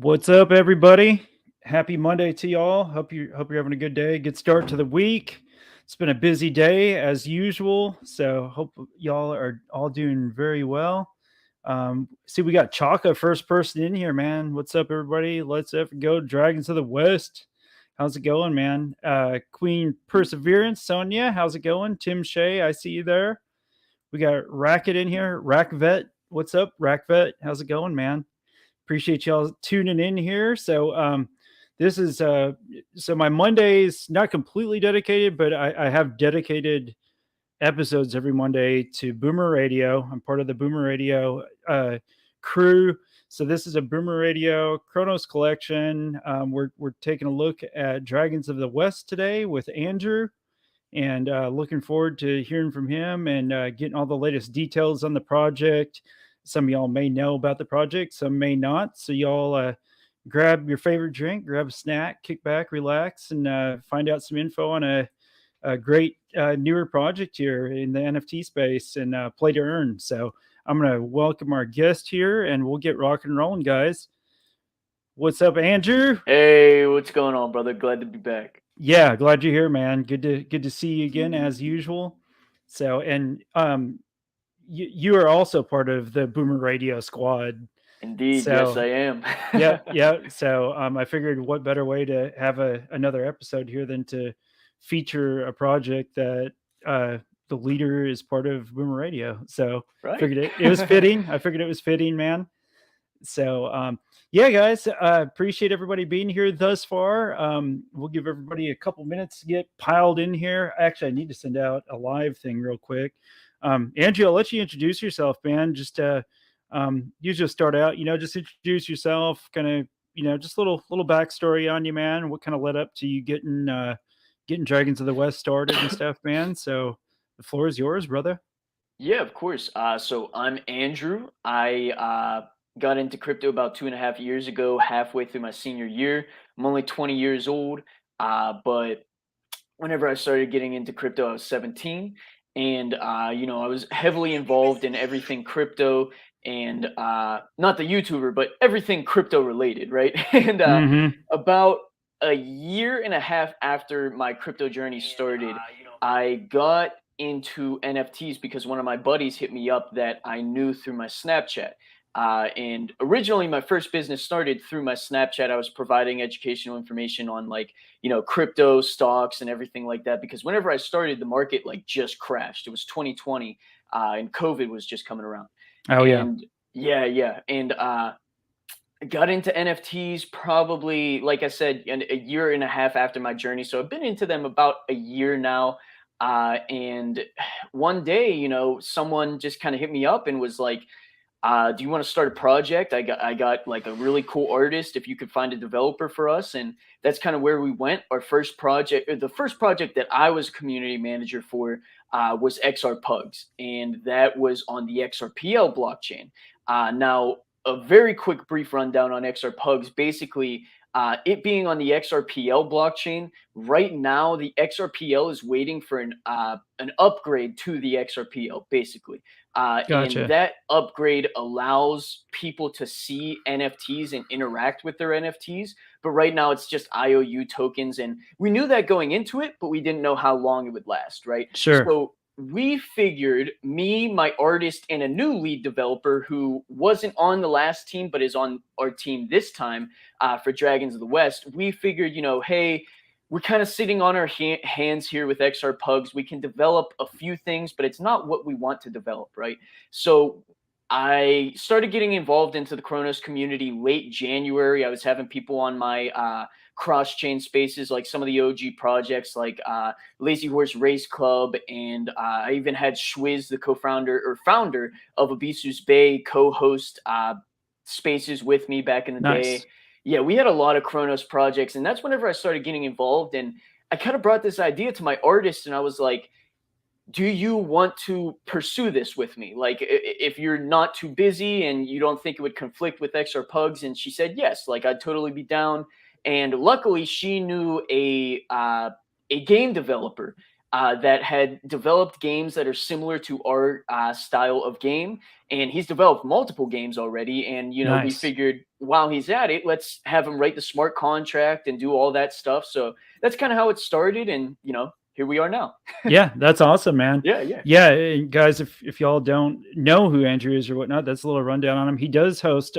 What's up, everybody? Happy Monday to y'all. Hope you're having a good day. Good start to the week. It's been a busy day as usual, so hope y'all are all doing very well. See, we got Chaka, first person in here, man. What's up, everybody? Let's go Dragons of the West. How's it going, man? Queen Perseverance, Sonia, how's it going? Tim Shea, I see you there. We got Racket in here. Rackvet, what's up, Rackvet? How's it going, man? Appreciate y'all tuning in here. So this is so my Monday's not completely dedicated, but I have dedicated episodes every Monday to Boomer Radio. I'm part of the Boomer Radio crew. So this is a Boomer Radio Cronos collection. We're taking a look at Dragons of the West today with Andrew, and looking forward to hearing from him and getting all the latest details on the project. Some of y'all may know about the project, some may not. So y'all grab your favorite drink, grab a snack, kick back, relax, and find out some info on a great newer project here in the NFT space and play to earn. So I'm going to welcome our guest here, and we'll get rock and rolling, guys. What's up, Andrew? Hey, what's going on, brother? Glad to be back. Yeah, glad you're here, man. Good to see you again as usual. So, and you are also part of the Boomer Radio squad. Indeed, yes, So I am. yeah. So I figured what better way to have another episode here than to feature a project that the leader is part of Boomer Radio. So Right. figured it was fitting. I figured it was fitting, man. So yeah, guys, appreciate everybody being here thus far. We'll give everybody a couple minutes to get piled in here. Actually, I need to send out a live thing real quick. Andrew, I'll let you introduce yourself, man. Just you just start out, just introduce yourself, kind of, just little backstory on you, man. What kind of led up to you getting Dragons of the West started and stuff, man. So the floor is yours, brother. Yeah, of course. So I'm Andrew. I got into crypto about 2.5 years ago, halfway through my senior year. I'm only 20 years old, but whenever I started getting into crypto, I was 17, and I was heavily involved in everything crypto and not the YouTuber, but everything crypto related, right? And Mm-hmm. about a year and a half after my crypto journey started, I got into NFTs because one of my buddies hit me up that I knew through my Snapchat. And originally, my first business started through my Snapchat. I was providing educational information on crypto stocks and everything like that. Because whenever I started, the market just crashed. It was 2020, and COVID was just coming around. Oh yeah. And yeah, and got into NFTs probably, like I said, a year and a half after my journey. So I've been into them about a year now. And one day, someone just kind of hit me up and was like, do you want to start a project? I got like a really cool artist. If you could find a developer for us, and that's kind of where we went. Our first project, or the first project that I was community manager for, was XR Pugs, and that was on the XRPL blockchain. Now, a very quick, brief rundown on XR Pugs. Basically, it being on the XRPL blockchain right now, the XRPL is waiting for an upgrade to the XRPL, basically. And Gotcha. that upgrade allows people to see NFTs and interact with their NFTs. But right now, it's just IOU tokens. And we knew that going into it, but we didn't know how long it would last, right? Sure. So we figured, me, my artist, and a new lead developer who wasn't on the last team, but is on our team this time for Dragons of the West, we figured, hey, we're kind of sitting on our hands here with XR Pugs. We can develop a few things, but it's not what we want to develop, right? So I started getting involved into the Cronos community late January. I was having people on my cross-chain spaces, like some of the OG projects, like Lazy Horse Race Club, and I even had Schwiz, the co-founder or founder of Abisu's Bay, co-host spaces with me back in the Nice. day. Yeah, we had a lot of Cronos projects, and that's whenever I started getting involved. And I kind of brought this idea to my artist, and I was like, do you want to pursue this with me? Like, if you're not too busy and you don't think it would conflict with XR Pugs? And she said yes, like I'd totally be down. And luckily, she knew a game developer that had developed games that are similar to our style of game. And he's developed multiple games already. And, we Nice. figured while he's at it, let's have him write the smart contract and do all that stuff. So that's kind of how it started. And, here we are now. Yeah, that's awesome, man. Yeah, yeah. Yeah, and guys, if y'all don't know who Andrew is or whatnot, that's a little rundown on him. He does host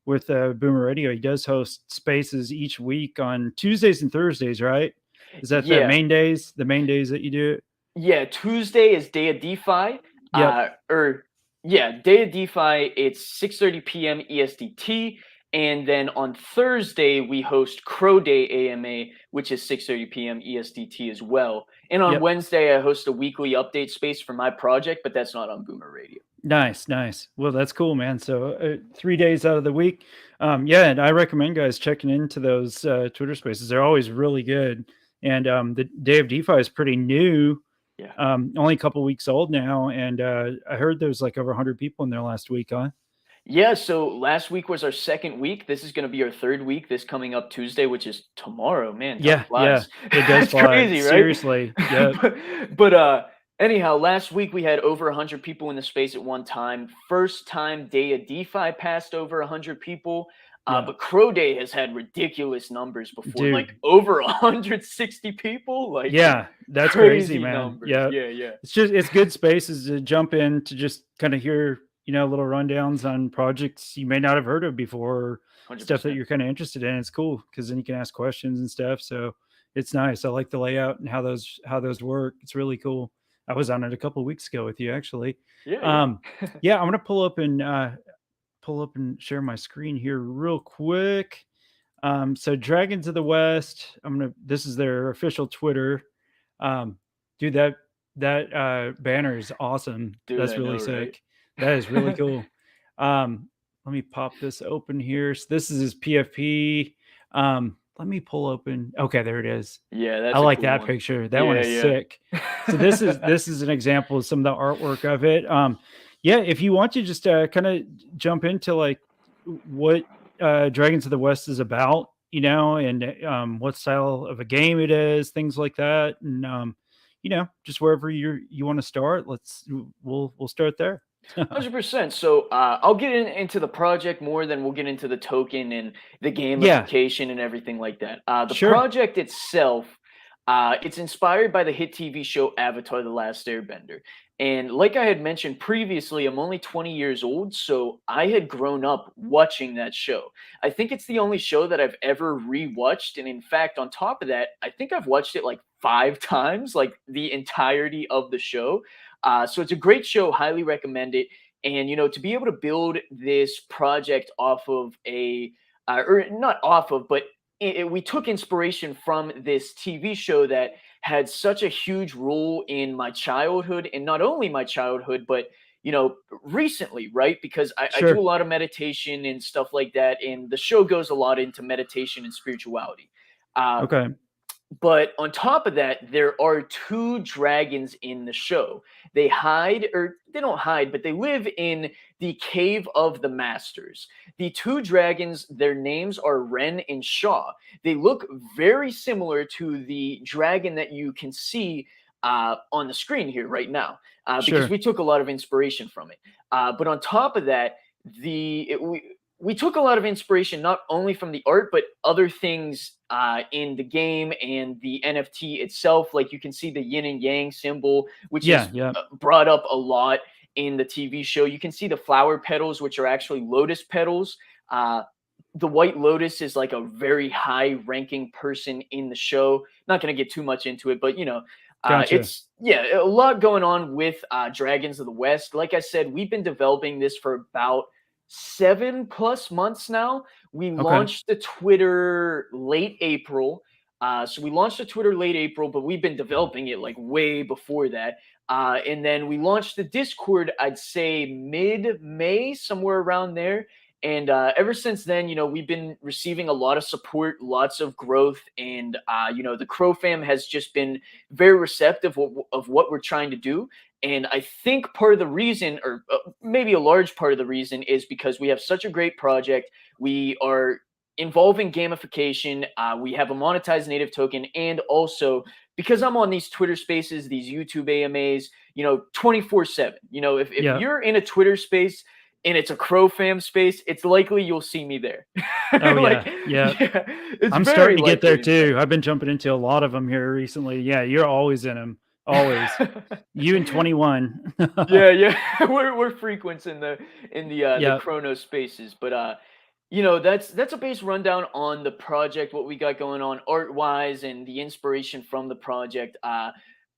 with Boomer Radio. He does host spaces each week on Tuesdays and Thursdays, right? Is that the Yeah. main days? The main days that you do it? Yeah, Tuesday is Day of DeFi. Yep. Day of DeFi, it's 6:30 p.m. ESDT. And then on Thursday, we host Crow Day AMA, which is 6:30 p.m. ESDT as well. And on Yep. Wednesday, I host a weekly update space for my project, but that's not on Boomer Radio. Nice, nice. Well, that's cool, man. So 3 days out of the week. Yeah, and I recommend guys checking into those Twitter spaces. They're always really good. And the Day of DeFi is pretty new. Yeah. Only a couple weeks old now. And I heard there was like over 100 people in there last week, huh? Yeah, so last week was our second week. This is going to be our third week, this coming up Tuesday, which is tomorrow. Man, time flies. It does It's fly. crazy, right? Seriously. Yeah. but anyhow, last week we had over 100 people in the space at one time. First time Day of DeFi passed over 100 people. Yeah. But Crow Day has had ridiculous numbers before, Dude. like over 160 people. Like, yeah, that's crazy, man. numbers. Yeah. Yeah. It's good spaces to jump in to just kind of hear, little rundowns on projects you may not have heard of before, or 100%. stuff that you're kind of interested in. It's cool because then you can ask questions and stuff. So it's nice. I like the layout and how those work. It's really cool. I was on it a couple of weeks ago with you, actually. Yeah. Yeah, I'm gonna pull up and share my screen here real quick. So Dragons of the West, this is their official Twitter. Dude, that banner is awesome. Dude, That's I really know, sick. right? That is really cool. Let me pop this open here. So this is his PFP. Let me pull open. Okay, there it is. Yeah, that's I like cool that one. picture. That one is sick. So this is an example of some of the artwork of it. Yeah, if you want to just kind of jump into like what Dragons of the West is about, and what style of a game it is, things like that, and just wherever you want to start, we'll start there. 100%. So I'll get into the project more than we'll get into the token and the gamification and everything like that. The project itself, it's inspired by the hit TV show Avatar: The Last Airbender. And like I had mentioned previously, I'm only 20 years old, so I had grown up watching that show. I think it's the only show that I've ever rewatched. And in fact, on top of that, I think I've watched it like 5 times, like the entirety of the show. So it's a great show, highly recommend it. And, to be able to build this project off of or not off of, but we took inspiration from this TV show that had such a huge role in my childhood, and not only my childhood, but recently, right? Because I do a lot of meditation and stuff like that, and the show goes a lot into meditation and spirituality. Okay. But on top of that, there are 2 dragons in the show. They don't hide, but they live in the Cave of the Masters. The 2 dragons, their names are Ren and Shaw. They look very similar to the dragon that you can see on the screen here right now, because we took a lot of inspiration from it. But on top of that, we took a lot of inspiration not only from the art, but other things in the game and the NFT itself. Like you can see the yin and yang symbol, which is brought up a lot in the TV show. You can see the flower petals, which are actually lotus petals. The White Lotus is like a very high ranking person in the show. Not going to get too much into it, but Gotcha. it's a lot going on with Dragons of the West. Like I said, we've been developing this for about 7+ months now. We launched the Twitter late April. So we launched the Twitter late April, but we've been developing it like way before that. And then we launched the Discord, I'd say mid-May, somewhere around there. And ever since then, we've been receiving a lot of support, lots of growth. And, the Crow fam has just been very receptive of what we're trying to do. And I think part of the reason, or maybe a large part of the reason, is because we have such a great project. We are involving gamification. We have a monetized native token, and also because I'm on these Twitter spaces, these YouTube AMAs, 24/7. If Yeah. you're in a Twitter space and it's a Crow fam space, it's likely you'll see me there. Oh Like, yeah. Yeah. yeah, it's I'm very starting to get there likely, in fact. too. I've been jumping into a lot of them here recently. Yeah, you're always in them. Always. You and 21. Yeah, yeah, we're frequents in the Yep. Chronos spaces, but that's a base rundown on the project, what we got going on art wise, and the inspiration from the project.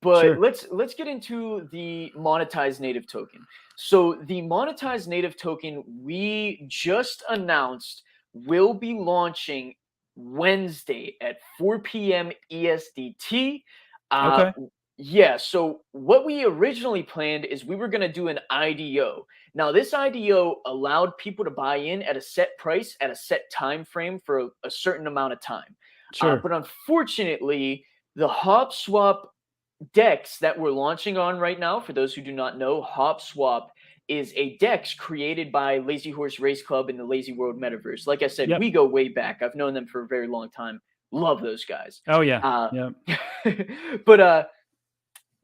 But Sure. let's get into the monetized native token. So the monetized native token we just announced will be launching Wednesday at 4 p.m. ESDT. Uh, Okay. yeah, so what we originally planned is we were going to do an IDO. Now, this IDO allowed people to buy in at a set price at a set time frame for a certain amount of time. Sure. But unfortunately, the Hop Swap DEX that we're launching on right now, for those who do not know, Hop Swap is a DEX created by Lazy Horse Race Club in the Lazy World Metaverse. Like I said, Yep. we go way back. I've known them for a very long time. Love those guys. Oh yeah. Uh, Yep. but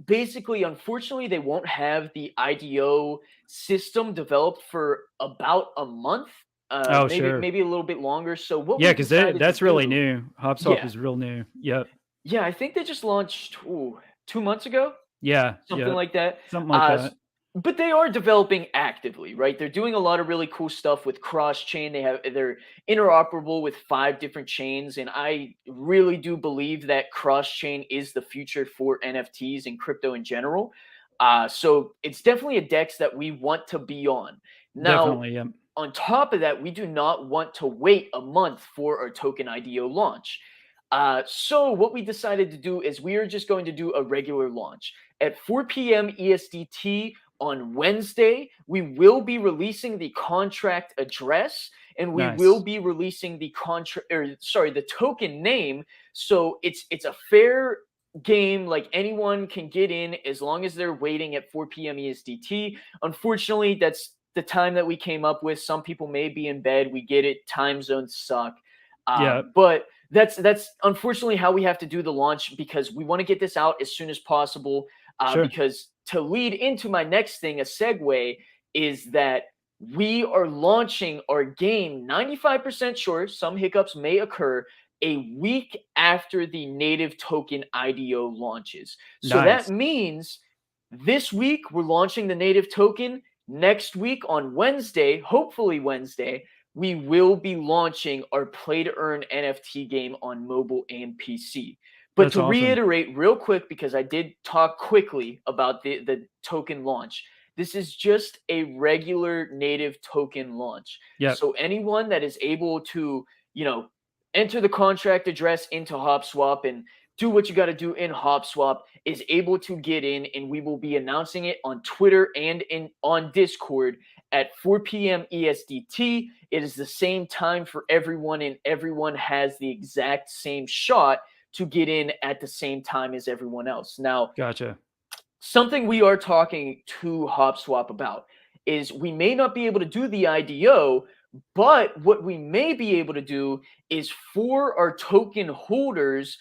basically, unfortunately, they won't have the IDO system developed for about a month, Oh maybe sure. maybe a little bit longer. So what Yeah, we because decided to that's really do, new. HopSwap yeah, is real new. Yep. yeah, I think they just launched 2 months ago, Yeah. something Yep. like that. Something like S that. but they are developing actively, right? They're doing a lot of really cool stuff with cross chain. They're interoperable with 5 different chains, and I really do believe that cross chain is the future for NFTs and crypto in general. So it's definitely a DEX that we want to be on. Now, Definitely. Yep. on top of that, we do not want to wait a month for our token IDO launch. So what we decided to do is we are just going to do a regular launch at 4 p.m. ESDT on Wednesday. We will be releasing the contract address, and we will Nice. be releasing the contract, or sorry, the token name. So it's a fair game. Like, anyone can get in as long as they're waiting at 4 p.m. ESDT. Unfortunately, that's the time that we came up with. Some people may be in bed. We get it. Time zones suck. Yep. But that's unfortunately how we have to do the launch, because we want to get this out as soon as possible. Sure. Because to lead into my next thing, a segue, is that we are launching our game 95% sure. Some hiccups may occur a week after the native token IDO launches. So that Nice. means this week we're launching the native token. Next week on Wednesday, hopefully Wednesday, we will be launching our play to earn NFT game on mobile and PC. But That's to awesome. reiterate real quick, because I did talk quickly about the token launch, this is just a regular native token launch. Yep. So anyone that is able to, you know, enter the contract address into HopSwap and do what you got to do in HopSwap is able to get in, and we will be announcing it on Twitter and on Discord at 4 p.m. ESDT. It is the same time for everyone, and everyone has the exact same shot to get in at the same time as everyone else. Now, Gotcha. something we are talking to HopSwap about is we may not be able to do the IDO, but what we may be able to do is for our token holders,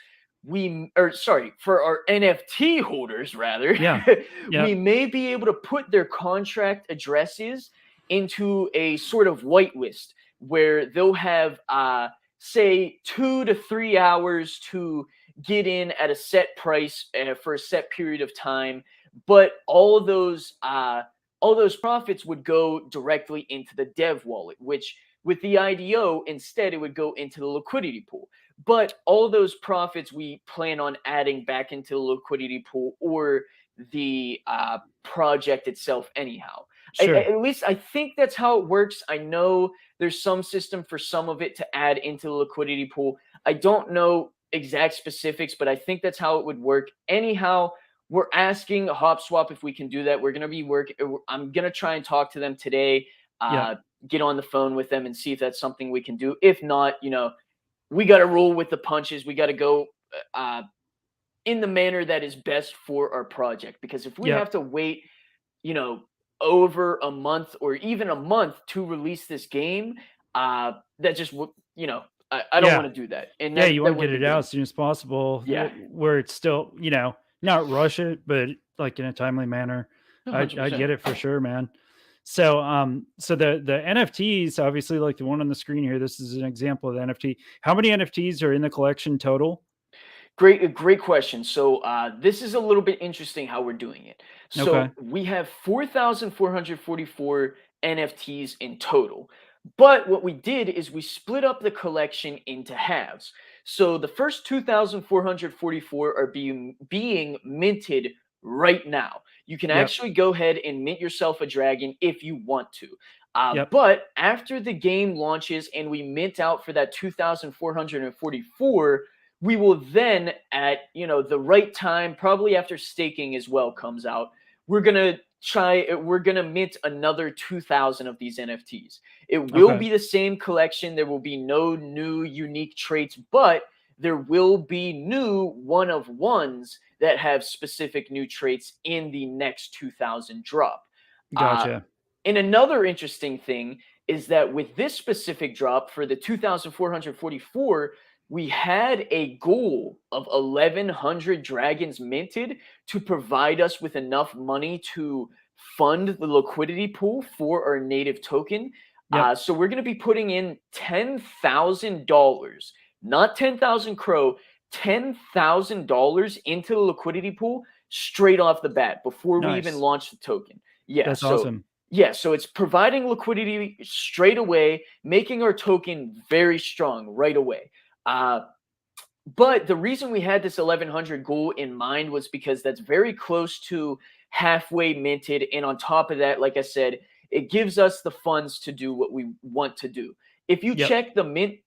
for our NFT holders rather, Yeah. we Yep. may be able to put their contract addresses into a sort of whitelist where they'll have say 2 to 3 hours to get in at a set price for a set period of time, but all those profits would go directly into the dev wallet, which with the IDO instead it would go into the liquidity pool. But all those profits we plan on adding back into the liquidity pool or the project itself anyhow. Sure. At least I think that's how it works. I know there's some system for some of it to add into the liquidity pool. I don't know exact specifics, but I think that's how it would work. Anyhow, we're asking HopSwap if we can do that. We're going to be working. I'm going to try and talk to them today, Yep. get on the phone with them and see if that's something we can do. If not, we got to roll with the punches. We got to go in the manner that is best for our project. Because if we Yep. have to wait, you know, over a month or even a month to release this game, that just, I don't Yeah. want to do that, and Yeah, you that want to get wouldn't be it out good. as soon as possible, Yeah, where it's still, not rush it, but like in a timely manner. hundred I percent. get it for sure, man. So, so the NFTs, obviously, like the one on the screen here, this is an example of the NFT. How many NFTs are in the collection total? Great question. So this is a little bit interesting how we're doing it. Okay. So we have 4,444 NFTs in total. But what we did is we split up the collection into halves. So the first 2,444 are being minted right now. You can Yep. actually go ahead and mint yourself a dragon if you want to. Yep. But after the game launches and we mint out for that 2,444, we will then at the right time, probably after staking as well comes out, we're gonna mint another 2,000 of these NFTs. It will Okay. be the same collection. There will be no new unique traits, but there will be new one of ones that have specific new traits in the next 2,000 drop. uh, Gotcha. and another interesting thing is that with this specific drop for the 2,444, we had a goal of 1,100 dragons minted to provide us with enough money to fund the liquidity pool for our native token. Yep. So we're going to be putting in $10,000, not 10,000 crow, $10,000 into the liquidity pool straight off the bat before we even Nice. launch the token. Yeah, That's so awesome. yeah, so it's providing liquidity straight away, making our token very strong right away. Uh, but the reason we had this 1,100 goal in mind was because that's very close to halfway minted. And on top of that, like I said, it gives us the funds to do what we want to do. If you Yep. check the mint,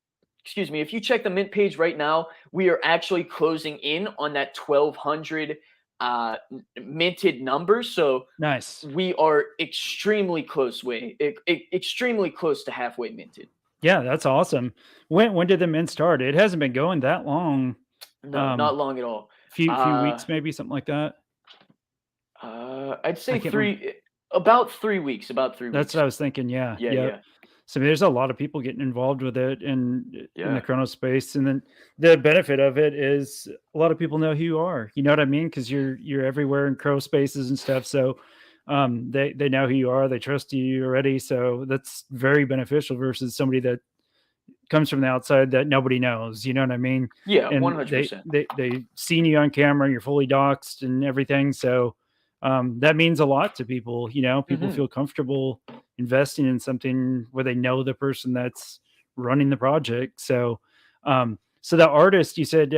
excuse me, if you check the mint page right now, we are actually closing in on that 1,200 minted number. So Nice. we are extremely close to halfway minted. Yeah, that's awesome. When did the mint start? It hasn't been going that long. No, Um, not long at all. few Uh, weeks, maybe something like that. I'd I say can't remember. about 3 weeks. About three That's what weeks. I was thinking. Yeah, Yeah, yeah. yeah, So there's a lot of people getting involved with it in the yeah, Chronos space, and then the benefit of it is a lot of people know who you are. You know what I mean? Because you're everywhere in crow spaces and stuff. So they know who you are. They trust you already. So that's very beneficial versus somebody that comes from the outside that nobody knows. You know what I mean? yeah. One And hundred percent. they seen you on camera. You're fully doxxed and everything. So that means a lot to people. People Hmm. feel comfortable investing in something where they know the person that's running the project. So, so the artist you said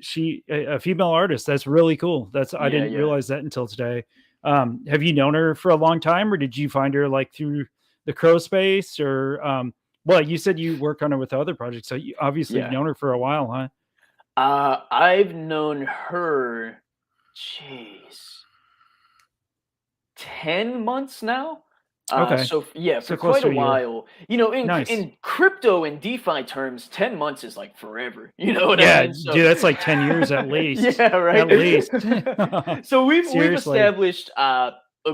she a female artist. That's really cool. I Yeah, didn't yeah, realize that until today. Have you known her for a long time, or did you find her like through the crow space, or well, you said you work on her with other projects, so you obviously you've yeah. known her for a while, huh? I've known her. Jeez. 10 months now. Okay, Yeah, for so close quite a to a year. while. In Nice. in crypto and DeFi terms, 10 months is like forever. You know what I Yeah, mean? So dude, that's like 10 years at least. yeah, right. At least. So we've Seriously. established a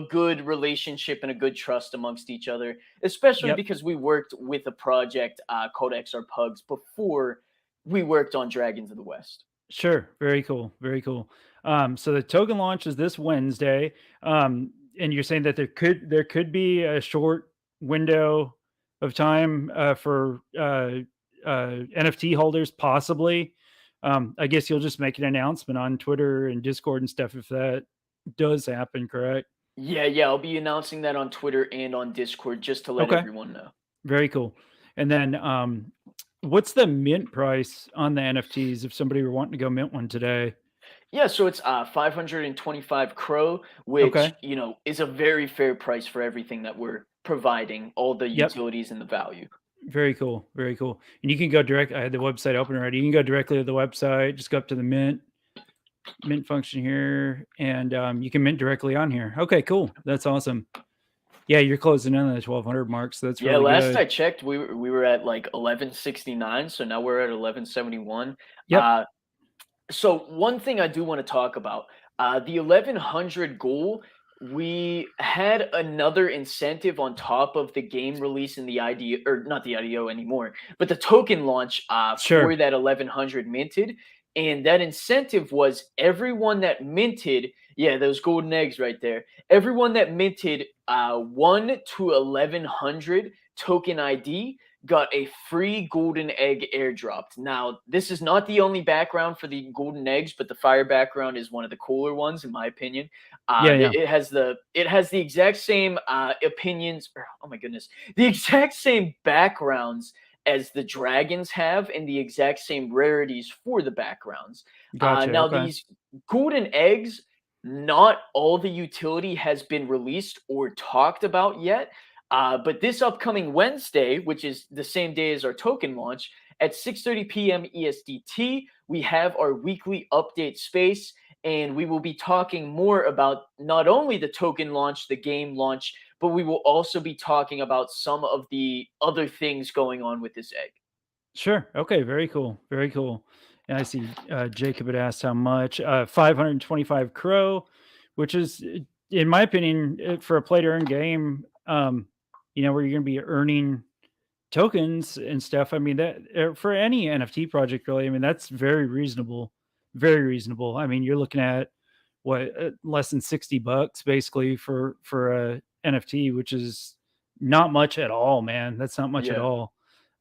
good relationship and a good trust amongst each other, especially Yep. because we worked with a project called XR Pugs before we worked on Dragons of the West. Sure. Very cool. Very cool. So the token launch is this Wednesday. And you're saying that there could be a short window of time for NFT holders, possibly. I guess you'll just make an announcement on Twitter and Discord and stuff if that does happen, correct? Yeah, yeah, I'll be announcing that on Twitter and on Discord just to let Okay. everyone know. Very cool. And then what's the mint price on the NFTs if somebody were wanting to go mint one today? Yeah, so it's 525 Crow, Okay. which is a very fair price for everything that we're providing, all the Yep. utilities and the value. Very cool. Very cool. And you can go direct. I had the website open already. You can go directly to the website, just go up to the mint function here, and you can mint directly on here. Okay, cool. That's awesome. Yeah, you're closing in on the 1200 mark, so that's Yeah, really last good. I checked, we were at like 1169, so now we're at 1171. Yep. So one thing I do want to talk about, the 1100 goal. We had another incentive on top of the game release and the IDO, or not the IDO anymore, but the token launch for Sure. that 1100 minted. And that incentive was everyone that minted, yeah, those golden eggs right there. Everyone that minted 1 to 1100 token ID got a free golden egg airdropped. Now, this is not the only background for the golden eggs, but the fire background is one of the cooler ones, in my opinion. Yeah, yeah. It has the exact same opinions. Oh my goodness, the exact same backgrounds as the dragons have, and the exact same rarities for the backgrounds. Gotcha. Now Okay. these golden eggs, not all the utility has been released or talked about yet. But this upcoming Wednesday, which is the same day as our token launch, at 6:30 p.m. ESDT, we have our weekly update space, and we will be talking more about not only the token launch, the game launch, but we will also be talking about some of the other things going on with this egg. Sure. Okay. Very cool. Very cool. And I see Jacob had asked how much. 525 crow, which is, in my opinion, for a play to earn game, where you're going to be earning tokens and stuff. I mean, that for any NFT project, really, I mean, that's very reasonable. Very reasonable. I mean, you're looking at what, less than $60 basically for a NFT, which is not much at all, man. That's not much at Yeah. all.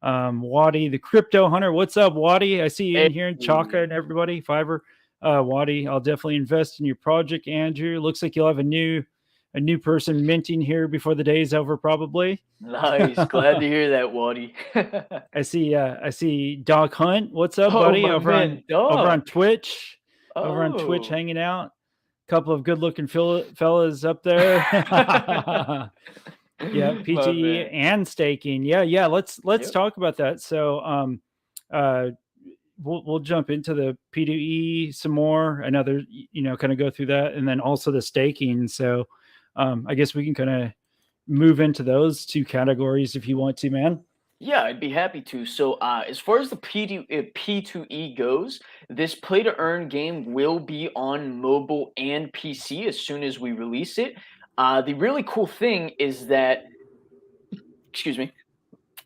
Waddy, the crypto hunter. What's up, Waddy? I see you Hey. in here, Chaka and everybody, Fiverr. Waddy, I'll definitely invest in your project, Andrew. Looks like you'll have a new person minting here before the day's over, probably. Nice. Glad to hear that, Waddy. I see Dog Hunt. What's up, Oh, buddy? my Over on man, over on dog. Twitch. Over on Twitch Oh. hanging out. Couple of good looking fellas up there. Yeah, My PTE man. and staking. Yeah, yeah. Let's Yep. talk about that. So uh we'll jump into the P2E some more. Another, kind of go through that, and then also the staking. So I guess we can kind of move into those two categories if you want to, man. Yeah, I'd be happy to. So, as far as the P2E goes, this play to earn game will be on mobile and PC as soon as we release it. The really cool thing is that, excuse me,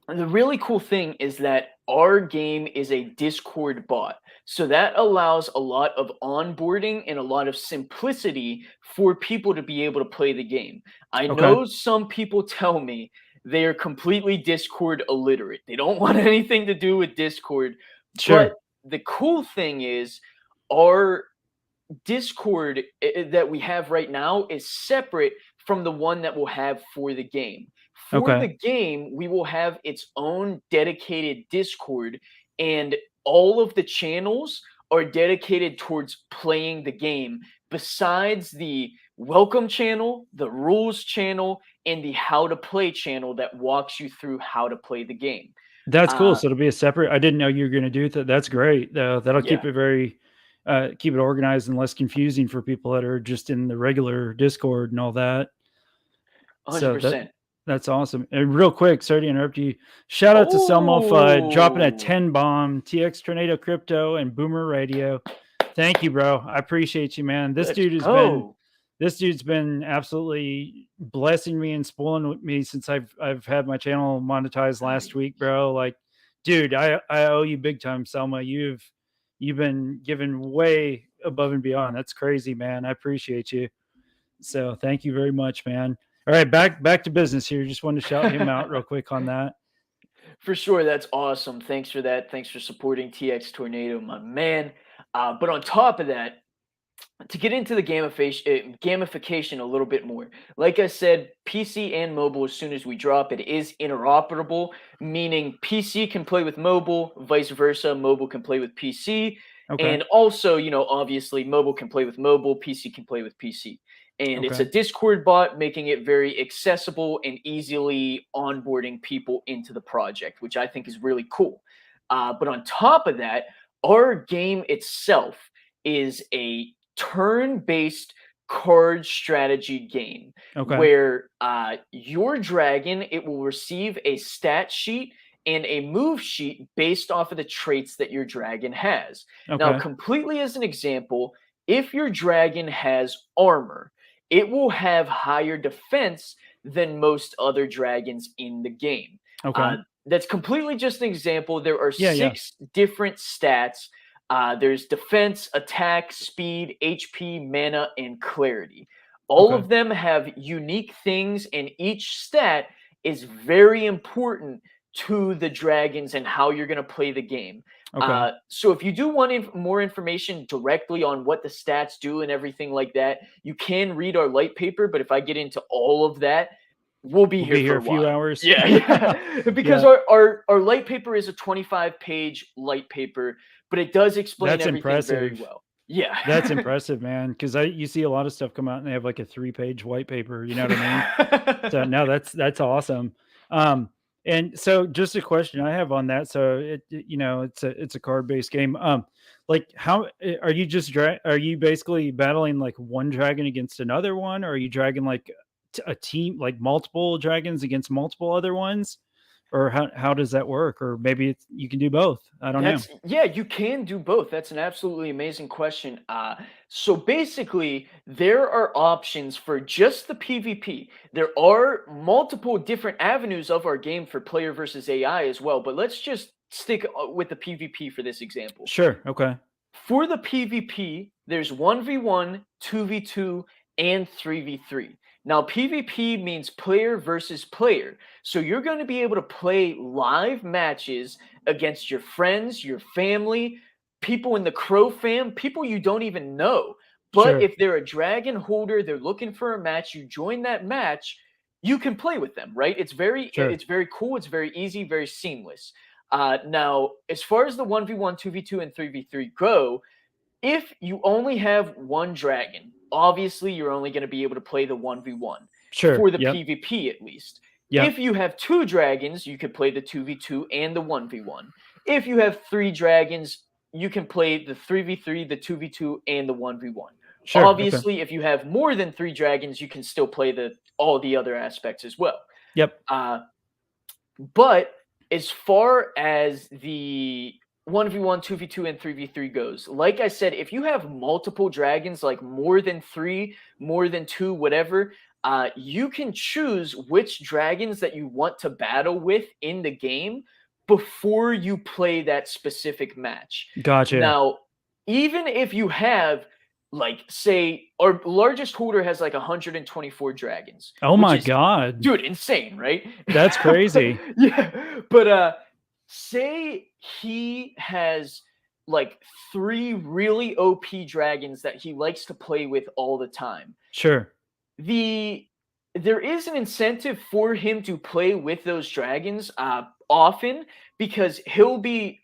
the really cool thing is that our game is a Discord bot. So that allows a lot of onboarding and a lot of simplicity for people to be able to play the game. I Okay. know some people tell me they are completely Discord illiterate. They don't want anything to do with Discord. But Sure. the cool thing is, our Discord that we have right now is separate from the one that we'll have for the game. For Okay. the game, we will have its own dedicated Discord, and all of the channels are dedicated towards playing the game, besides the welcome channel, the rules channel, and the how to play channel that walks you through how to play the game. That's cool. Uh, So it'll be a separate. I didn't know you were going to do that. That's great. That'll yeah, keep it organized and less confusing for people that are just in the regular Discord and all that. So 100%. that's awesome. And real quick, sorry to interrupt you. Shout out to Selma for dropping a Oh, 10 bomb, TX Tornado Crypto and Boomer Radio. Thank you, bro. I appreciate you, man. This let's dude has been go. this dude's been absolutely blessing me and spoiling with me since I've had my channel monetized last week, Nice. bro. Like, dude, I owe you big time, Selma. You've been giving way above and beyond. That's crazy, man. I appreciate you. So thank you very much, man. All right, back to business here. Just wanted to shout him out real quick on that. For sure, that's awesome. Thanks for that. Thanks for supporting TX Tornado, my man. But on top of that, to get into the gamification a little bit more, like I said, PC and mobile, as soon as we drop it, is interoperable, meaning PC can play with mobile, vice versa, mobile can play with PC. Okay. And also, obviously, mobile can play with mobile, PC can play with PC. And it's Okay. a Discord bot, making it very accessible and easily onboarding people into the project, which I think is really cool. But on top of that, our game itself is a turn-based card strategy game Okay. where your dragon, it will receive a stat sheet and a move sheet based off of the traits that your dragon has. Now, Okay. completely as an example, if your dragon has armor, it will have higher defense than most other dragons in the game. Okay. That's completely just an example. There are Yeah, yeah. 6 different stats. There's defense, attack, speed, HP, mana, and clarity. All Okay. of them have unique things, and each stat is very important to the dragons and how you're going to play the game. Okay. So if you do want more information directly on what the stats do and everything like that, you can read our light paper. But if I get into all of that, we'll be We'll here be for here a a few while. hours. Yeah, yeah. Because Yeah. our light paper is a 25-page light paper, but it does explain That's everything very impressive. well. Yeah. That's impressive, man. Because you see a lot of stuff come out and they have like a 3-page white paper. You know what I mean? So no, that's awesome. Um, and so just a question I have on that. So it's a card based game. Like how are you are you basically battling like one dragon against another one, or are you dragging like a team like multiple dragons against multiple other ones, or how does that work? Or maybe you can do both. I don't know. Yeah, you can do both. That's an absolutely amazing question. So basically, there are options for just the PvP. There are multiple different avenues of our game for player versus AI as well, but let's just stick with the PvP for this example. Sure. Okay. For the PvP, there's 1v1, 2v2, and 3v3. Now, PvP means player versus player. So you're going to be able to play live matches against your friends, your family, people in the Crow fam, people you don't even know. But Sure. if they're a dragon holder, they're looking for a match, you join that match, you can play with them, right? Sure. It's very cool, it's very easy, very seamless. Now, as far as the 1v1, 2v2, and 3v3 go, if you only have one dragon, obviously you're only going to be able to play the 1v1 Sure. for the Yep. PvP at least. Yep. If you have 2 dragons, you could play the 2v2 and the 1v1. If you have 3 dragons, you can play the 3v3, the 2v2, and the 1v1. Sure. Okay. Obviously, if you have more than 3 dragons, you can still play all the other aspects as well. Yep. But as far as the 1v1, 2v2, and 3v3 goes, like I said, if you have multiple dragons, like more than 3, more than 2, whatever, you can choose which dragons that you want to battle with in the game before you play that specific match. Gotcha. Now, even if you have, like, say, our largest holder has like 124 dragons, Oh which my is, god. dude, insane, right? That's crazy. Yeah, but say he has like 3 really OP dragons that he likes to play with all the time. Sure. There is an incentive for him to play with those dragons often, because he'll be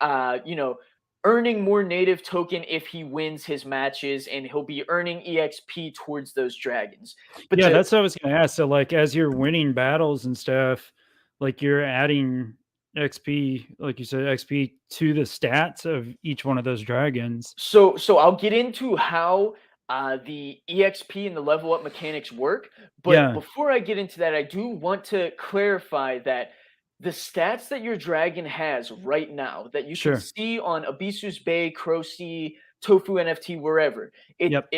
earning more native token if he wins his matches, and he'll be earning EXP towards those dragons. But Yeah, that's what I was gonna ask. So, like, as you're winning battles and stuff, like you're adding XP, like you said, XP to the stats of each one of those dragons. so I'll get into how the EXP and the level up mechanics work. But Yeah. before I get into that, I do want to clarify that the stats that your dragon has right now, that you can Sure. see on Abisu's Bay, Croci, Tofu NFT, wherever, Yep.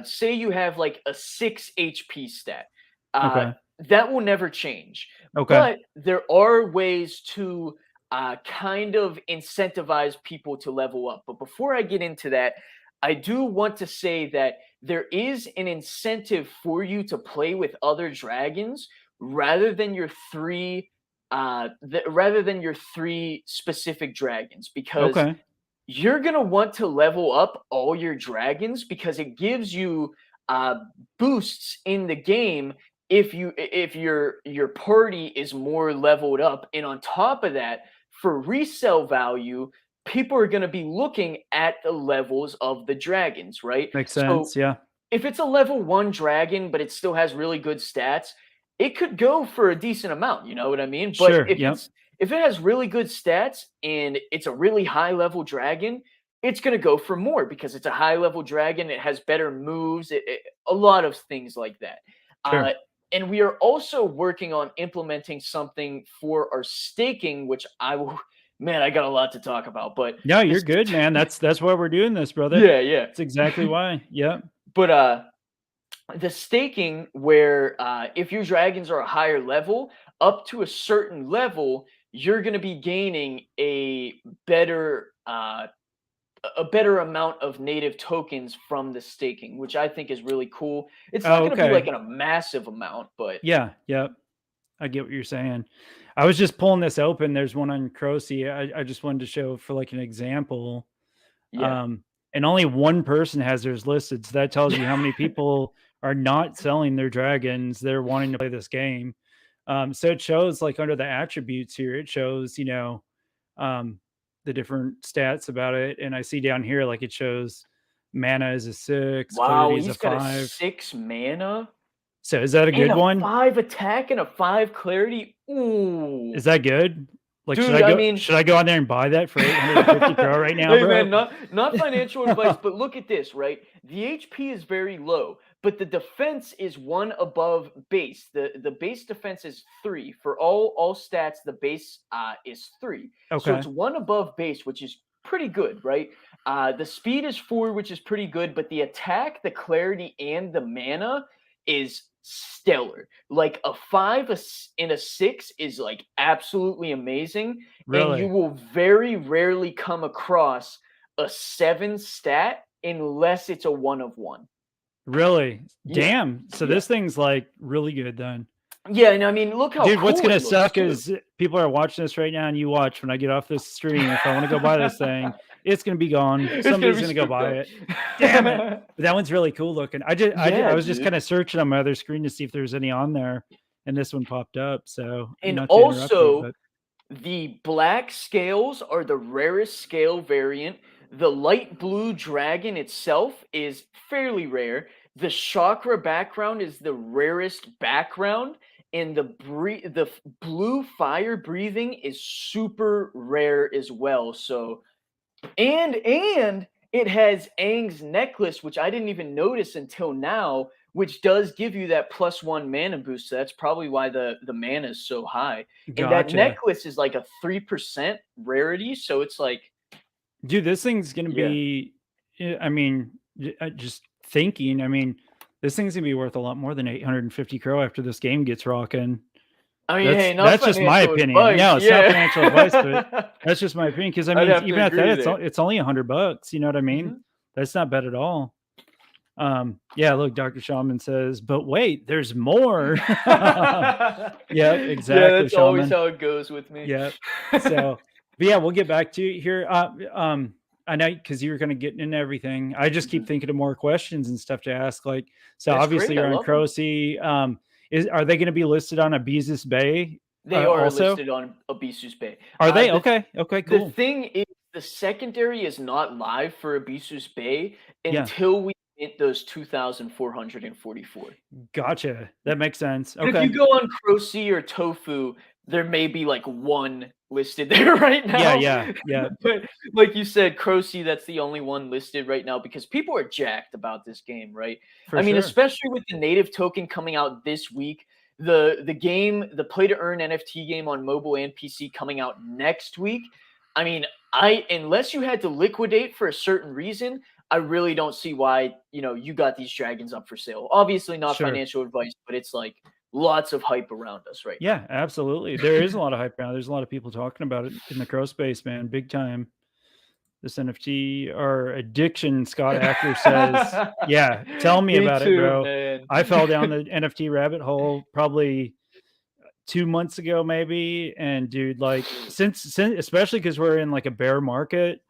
say you have like a 6 HP stat, uh, Okay. that will never change. Okay. But there are ways to kind of incentivize people to level up. But before I get into that, I do want to say that there is an incentive for you to play with other dragons rather than your 3 rather than your 3 specific dragons, because Okay. you're going to want to level up all your dragons, because it gives you uh, boosts in the game if your party is more leveled up. And on top of that, for resale value, people are going to be looking at the levels of the dragons, right? Makes So sense. Yeah. if it's a level 1 dragon but it still has really good stats, it could go for a decent amount, you know what I mean? But Sure. Yep. if it has really good stats and it's a really high level dragon, it's going to go for more because it's a high level dragon, it has better moves, a lot of things like that. Sure. And we are also working on implementing something for our staking, which I will man, I got a lot to talk about, but No, you're this good, man. That's why we're doing this, brother. yeah, yeah. That's exactly why. Yep. But the staking where if your dragons are a higher level, up to a certain level, you're going to be gaining better a better amount of native tokens from the staking, which I think is really cool. It's not Oh, going to be like okay. in a massive amount, but Yeah, yep. I get what you're saying. I was just pulling this open. There's one on Croci. I just wanted to show for like an example. yeah. Um, and only one person has theirs listed. So that tells you how many people are not selling their dragons. They're wanting to play this game. So it shows like under the attributes here, it shows, um, the different stats about it. And I see down here, like it shows mana is a 6, Wow, clarity is a he's got a 5. 6 mana So is that a and good a one? 5 attack and a 5 clarity. Ooh. Is that good? Like, Dude, I mean, should I go on there and buy that for 850 Pro right now, hey man, bro? not financial advice, but look at this, right? The HP is very low, but the defense is 1 above base. The base defense is 3 for all stats. The base is 3, so Okay. it's 1 above base, which is pretty good, right? The speed is 4, which is pretty good, but the attack, the clarity, and the mana is stellar. Like a 5 and a 6 is like absolutely amazing, and you Really? will very rarely come across a 7 stat unless it's a 1 of 1. Really? Yeah. Damn. So Yeah. this thing's like really good then. Yeah, and I mean, look how Dude, what's cool gonna it looks suck too. is people are watching this right now and you watch when I get off this stream. If I want to go buy this thing, it's gonna be gone. It's gonna Somebody's be gonna go scooped buy up. it. Damn it. But that one's really cool looking. I Yeah, was just kind dude. of searching on my other screen to see if there's any on there, and this one popped up. So And not to interrupt you, also, but the black scales are the rarest scale variant. The light blue dragon itself is fairly rare. The chakra background is the rarest background, and the blue fire breathing is super rare as well. So, and it has Aang's necklace, which I didn't even notice until now, which does give you that +1 mana boost. So that's probably why the mana is so high. And that gotcha. necklace is like a 3% rarity. So it's like, Dude, this thing's gonna yeah. be I mean, just thinking, I mean, this thing's gonna be worth a lot more than 850 crow after this game gets rocking. I mean, hey, not That's just my financial opinion. advice. No, it's not Yeah. financial advice, but that's just my opinion. Because I I'd mean, have to even at that, agree there. it's only $100. You know what I mean? Mhm. That's not bad at all. Yeah, look, Dr. Shaman says, but wait, there's more. Yep, Yeah, exactly, that's always Shaman. how it goes with me. Yep. So, but yeah, we'll get back to you here. I know because you're kind of getting into everything. I just keep Mhm. thinking of more questions and stuff to ask. Like, so That's obviously great. I you're on love them. Croci. Are they going to be listed on Abezus Bay They are also? listed on Abisus Bay. Are they? The Okay. Okay, the cool. thing is, the secondary is not live for Abisus Bay Yeah. until we hit those 2,444. Gotcha. That makes sense. But if you Okay. go on Croci or Tofu, there may be like 1 listed there right Yeah, now. yeah, yeah, But like you said, Croci, that's the only one listed right now because people are jacked about this game, right? for I mean, sure. especially with the native token coming out this week, the game, the play to earn NFT game on mobile and PC coming out next week. I mean, I unless you had to liquidate for a certain reason, I really don't see why, you got these dragons up for sale. Obviously not Sure. financial advice, but it's like lots of hype around us right now. Yeah, absolutely. There is a lot of hype now. There's a lot of people talking about it in the crow space, man. Big time. This NFT or addiction, Scott Acker says. Yeah, tell me Me about it, too, bro. man. I fell down the NFT rabbit hole probably 2 months ago, maybe. And dude, like since especially because we're in like a bear market,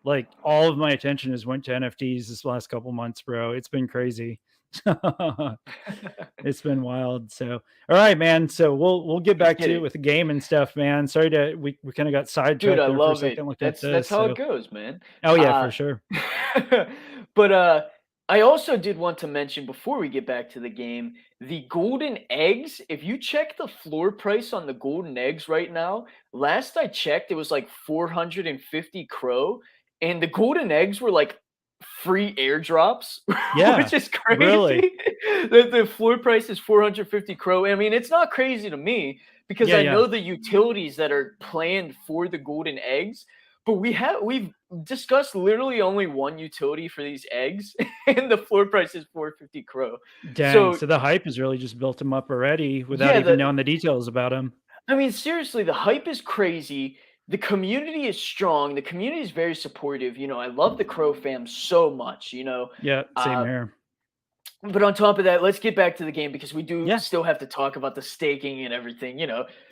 like all of my attention has went to NFTs this last couple months, bro. It's been crazy. It's been wild. So, all right, man. So we'll get Let's back get to it it. with the game and stuff, man. Sorry to we kind of got Dude, sidetracked I there for a love it. second looking at That's this. how it So, goes, man. oh yeah, Uh, for sure. but I also did want to mention before we get back to the game, the golden eggs. If you check the floor price on the golden eggs right now, last I checked, it was like 450 crow, and the golden eggs were like free airdrops, Yeah, which is really. crazy. The floor price is 450 crow. I mean, it's not crazy to me because Yeah, I yeah. know the utilities that are planned for the golden eggs, But we've discussed literally only one utility for these eggs, and the floor price is 450 crow. Dang. So So the hype has really just built him up already without yeah, even knowing the details about him. I mean, seriously, the hype is crazy. The community is strong. The community is very supportive. I love the Crow fam so much. Yeah. Same Uh, here. but on top of that, let's get back to the game because we do Yeah. still have to talk about the staking and everything.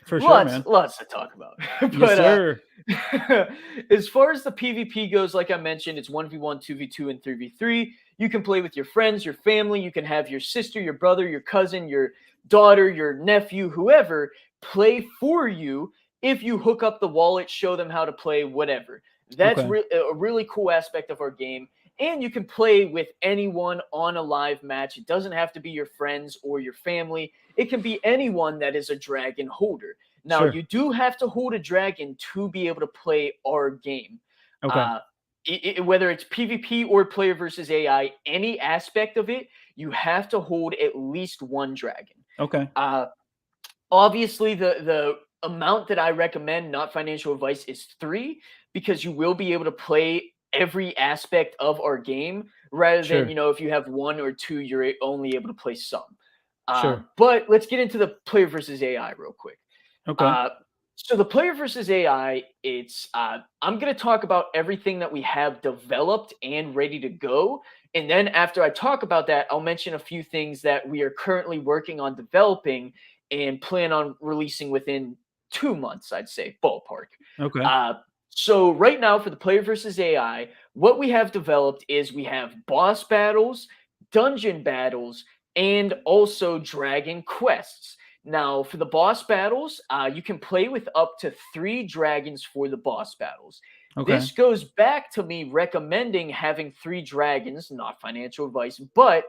For sure, Lots, man. lots to talk about. Yes, but sir. as far as the PvP goes, like I mentioned, it's 1v1, 2v2, and 3v3. You can play with your friends, your family. You can have your sister, your brother, your cousin, your daughter, your nephew, whoever play for you if you hook up the wallet, show them how to play, whatever. That's Okay. a really cool aspect of our game. And you can play with anyone on a live match. It doesn't have to be your friends or your family. It can be anyone that is a dragon holder. Now, Sure. you do have to hold a dragon to be able to play our game. Okay. Uh, whether it's PvP or player versus AI, any aspect of it, you have to hold at least one dragon. Okay. Uh, Obviously, the amount that I recommend, not financial advice, is 3 because you will be able to play every aspect of our game rather than, Sure. if you have 1 or 2, you're only able to play some. Sure. But let's get into the player versus AI real quick. Okay. Uh, so the player versus AI, it's I'm going to talk about everything that we have developed and ready to go, and then after I talk about that, I'll mention a few things that we are currently working on developing and plan on releasing within 2 months, I'd say, ballpark. Okay. Uh, so right now for the player versus AI, what we have developed is we have boss battles, dungeon battles, and also dragon quests. Now, for the boss battles, you can play with up to 3 dragons for the boss battles. Okay. This goes back to me recommending having 3 dragons, not financial advice, but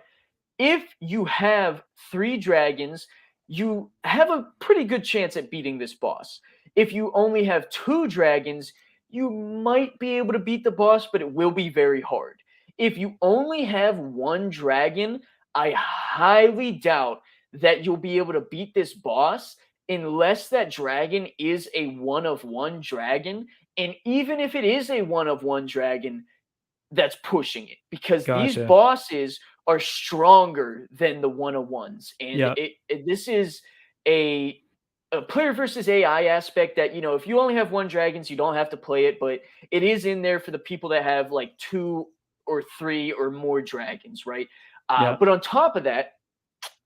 if you have 3 dragons, you have a pretty good chance at beating this boss. If you only have 2 dragons, you might be able to beat the boss, but it will be very hard. If you only have 1 dragon, I highly doubt that you'll be able to beat this boss unless that dragon is a one of one dragon. And even if it is a one of one dragon, that's pushing it because these Gotcha. bosses are stronger than the one-on-ones, and Yep. this is a player versus AI aspect that if you only have 1 dragons, you don't have to play it, but it is in there for the people that have like 2 or 3 or more dragons, right? Yep. But on top of that,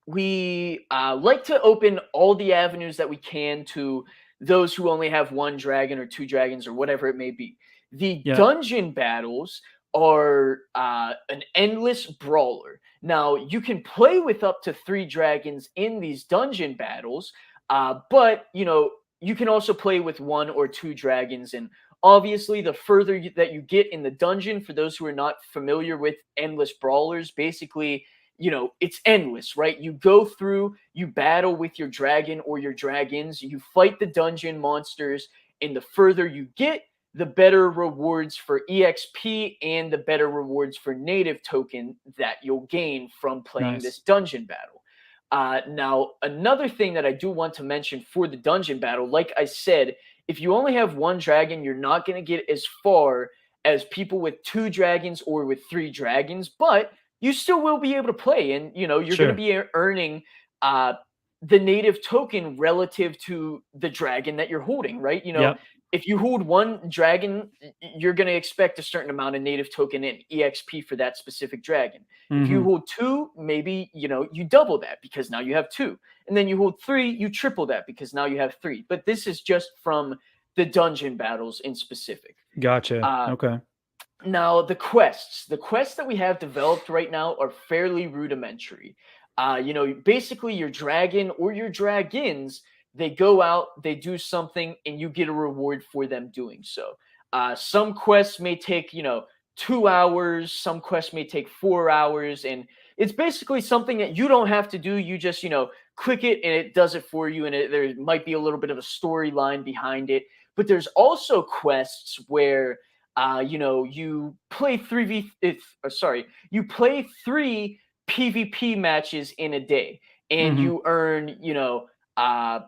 we like to open all the avenues that we can to those who only have 1 dragon or 2 dragons or whatever it may be. The Yep. dungeon battles are an endless brawler. Now, you can play with up to 3 dragons in these dungeon battles, but you can also play with 1 or 2 dragons. And obviously, the further that you get in the dungeon, for those who are not familiar with endless brawlers, basically, it's endless, right? You go through, you battle with your dragon or your dragons, you fight the dungeon monsters, and the further you get, the better rewards for EXP and the better rewards for native token that you'll gain from playing this Nice. dungeon battle. Now, another thing that I do want to mention for the dungeon battle, like I said, if you only have 1 dragon, you're not going to get as far as people with 2 dragons or with 3 dragons, but you still will be able to play, and you're going to Sure. be earning the native token relative to the dragon that you're holding, right? Yep. If you hold 1 dragon, you're going to expect a certain amount of native token and EXP for that specific dragon. If you Mm-hmm. hold 2, maybe you double that because now you have 2, and then you hold 3, you triple that because now you have 3. But this is just from the dungeon battles in specific. Gotcha. Uh, Okay. Now, the quests that we have developed right now are fairly rudimentary. Basically, your dragon or your dragons, they go out, they do something, and you get a reward for them doing so. Some quests may take, 2 hours, some quests may take 4 hours, and it's basically something that you don't have to do. You just, click it and it does it for you, and there might be a little bit of a storyline behind it. But there's also quests where you play you play 3 PvP matches in a day, and Mm-hmm. you earn, uh,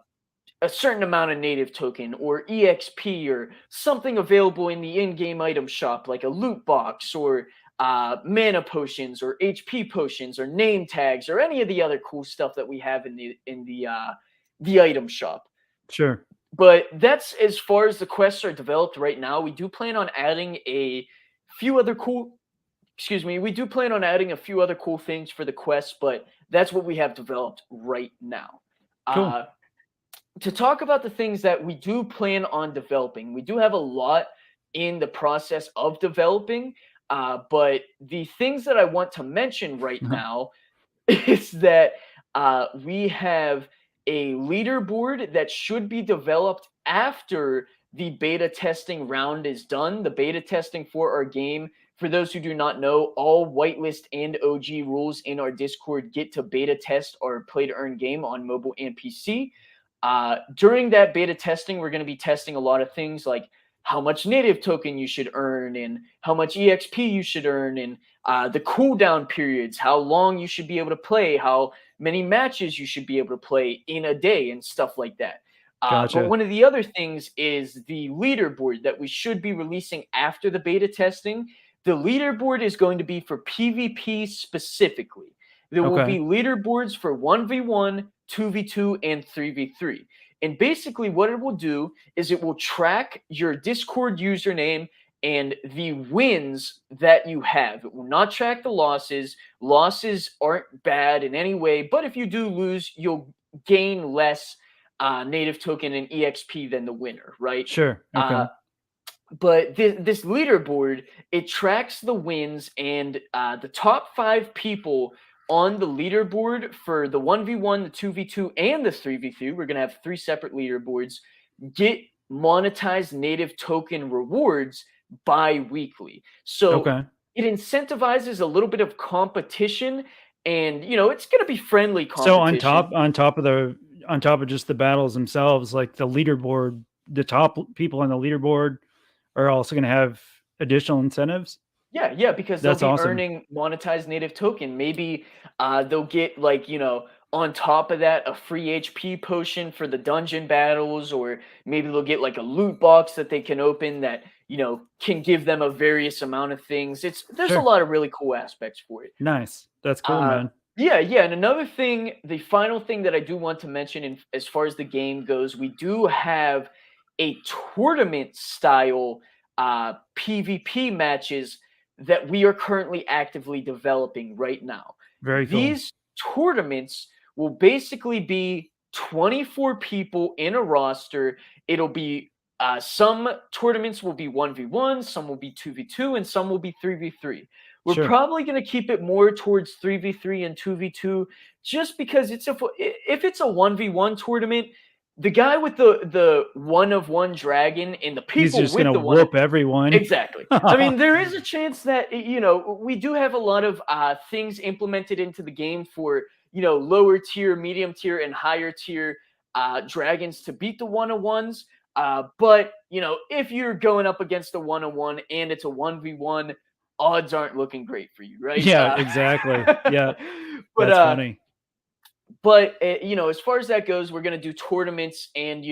a certain amount of native token or EXP or something available in the in-game item shop, like a loot box or mana potions or HP potions or name tags or any of the other cool stuff that we have in the item shop. Sure. But that's as far as the quests are developed right now. We do plan on adding a few other cool. Excuse me. We do plan on adding a few other cool things for the quests, but that's what we have developed right now. Cool. To talk about the things that we do plan on developing, we do have a lot in the process of developing. But the things that I want to mention right now is that we have a leaderboard that should be developed after the beta testing round is done. The beta testing for our game, for those who do not know, all whitelist and OG rules in our Discord get to beta test our play to earn game on mobile and PC. During that beta testing, we're going to be testing a lot of things like how much native token you should earn and how much EXP you should earn and the cooldown periods, how long you should be able to play, how many matches you should be able to play in a day and stuff like that. Gotcha. But one of the other things is the leaderboard that we should be releasing after the beta testing. The leaderboard is going to be for PvP specifically. There will be leaderboards for 1v1, 2v2, and 3v3. And basically what it will do is it will track your Discord username and the wins that you have. It will not track the losses. Losses aren't bad in any way, but if you do lose, you'll gain less native token and EXP than the winner, right? Sure. Okay. But this leaderboard, it tracks the wins, and the top 5 people on the leaderboard for the 1v1, the 2v2, and the 3v3, we're going to have 3 separate leaderboards, get monetized native token rewards bi-weekly. So it incentivizes a little bit of competition, and it's going to be friendly competition. So on top of just the battles themselves, like the leaderboard, the top people on the leaderboard are also going to have additional incentives. Yeah, because they'll be earning monetized native token. Maybe they'll get on top of that a free HP potion for the dungeon battles, or maybe they'll get like a loot box that they can open that can give them a various amount of things. There's a lot of really cool aspects for it. Nice, that's cool, man. Yeah, and another thing, the final thing that I do want to mention, as far as the game goes, we do have a tournament style PvP matches that we are currently actively developing right now. Very cool. These tournaments will basically be 24 people in a roster. It'll be some tournaments will be 1v1, some will be 2v2, and some will be 3v3. We're probably going to keep it more towards 3v3 and 2v2 just because if it's a 1v1 tournament, the guy with the 1-of-1 dragon and the people he's just with gonna the whoop everyone. Exactly. I mean, there is a chance that we do have a lot of things implemented into the game for lower tier, medium tier, and higher tier dragons to beat the 1-of-1s. But if you're going up against the 1-of-1 and it's a 1v1, odds aren't looking great for you, right? Yeah, exactly. Yeah, but, that's funny. But as far as that goes, we're going to do tournaments, and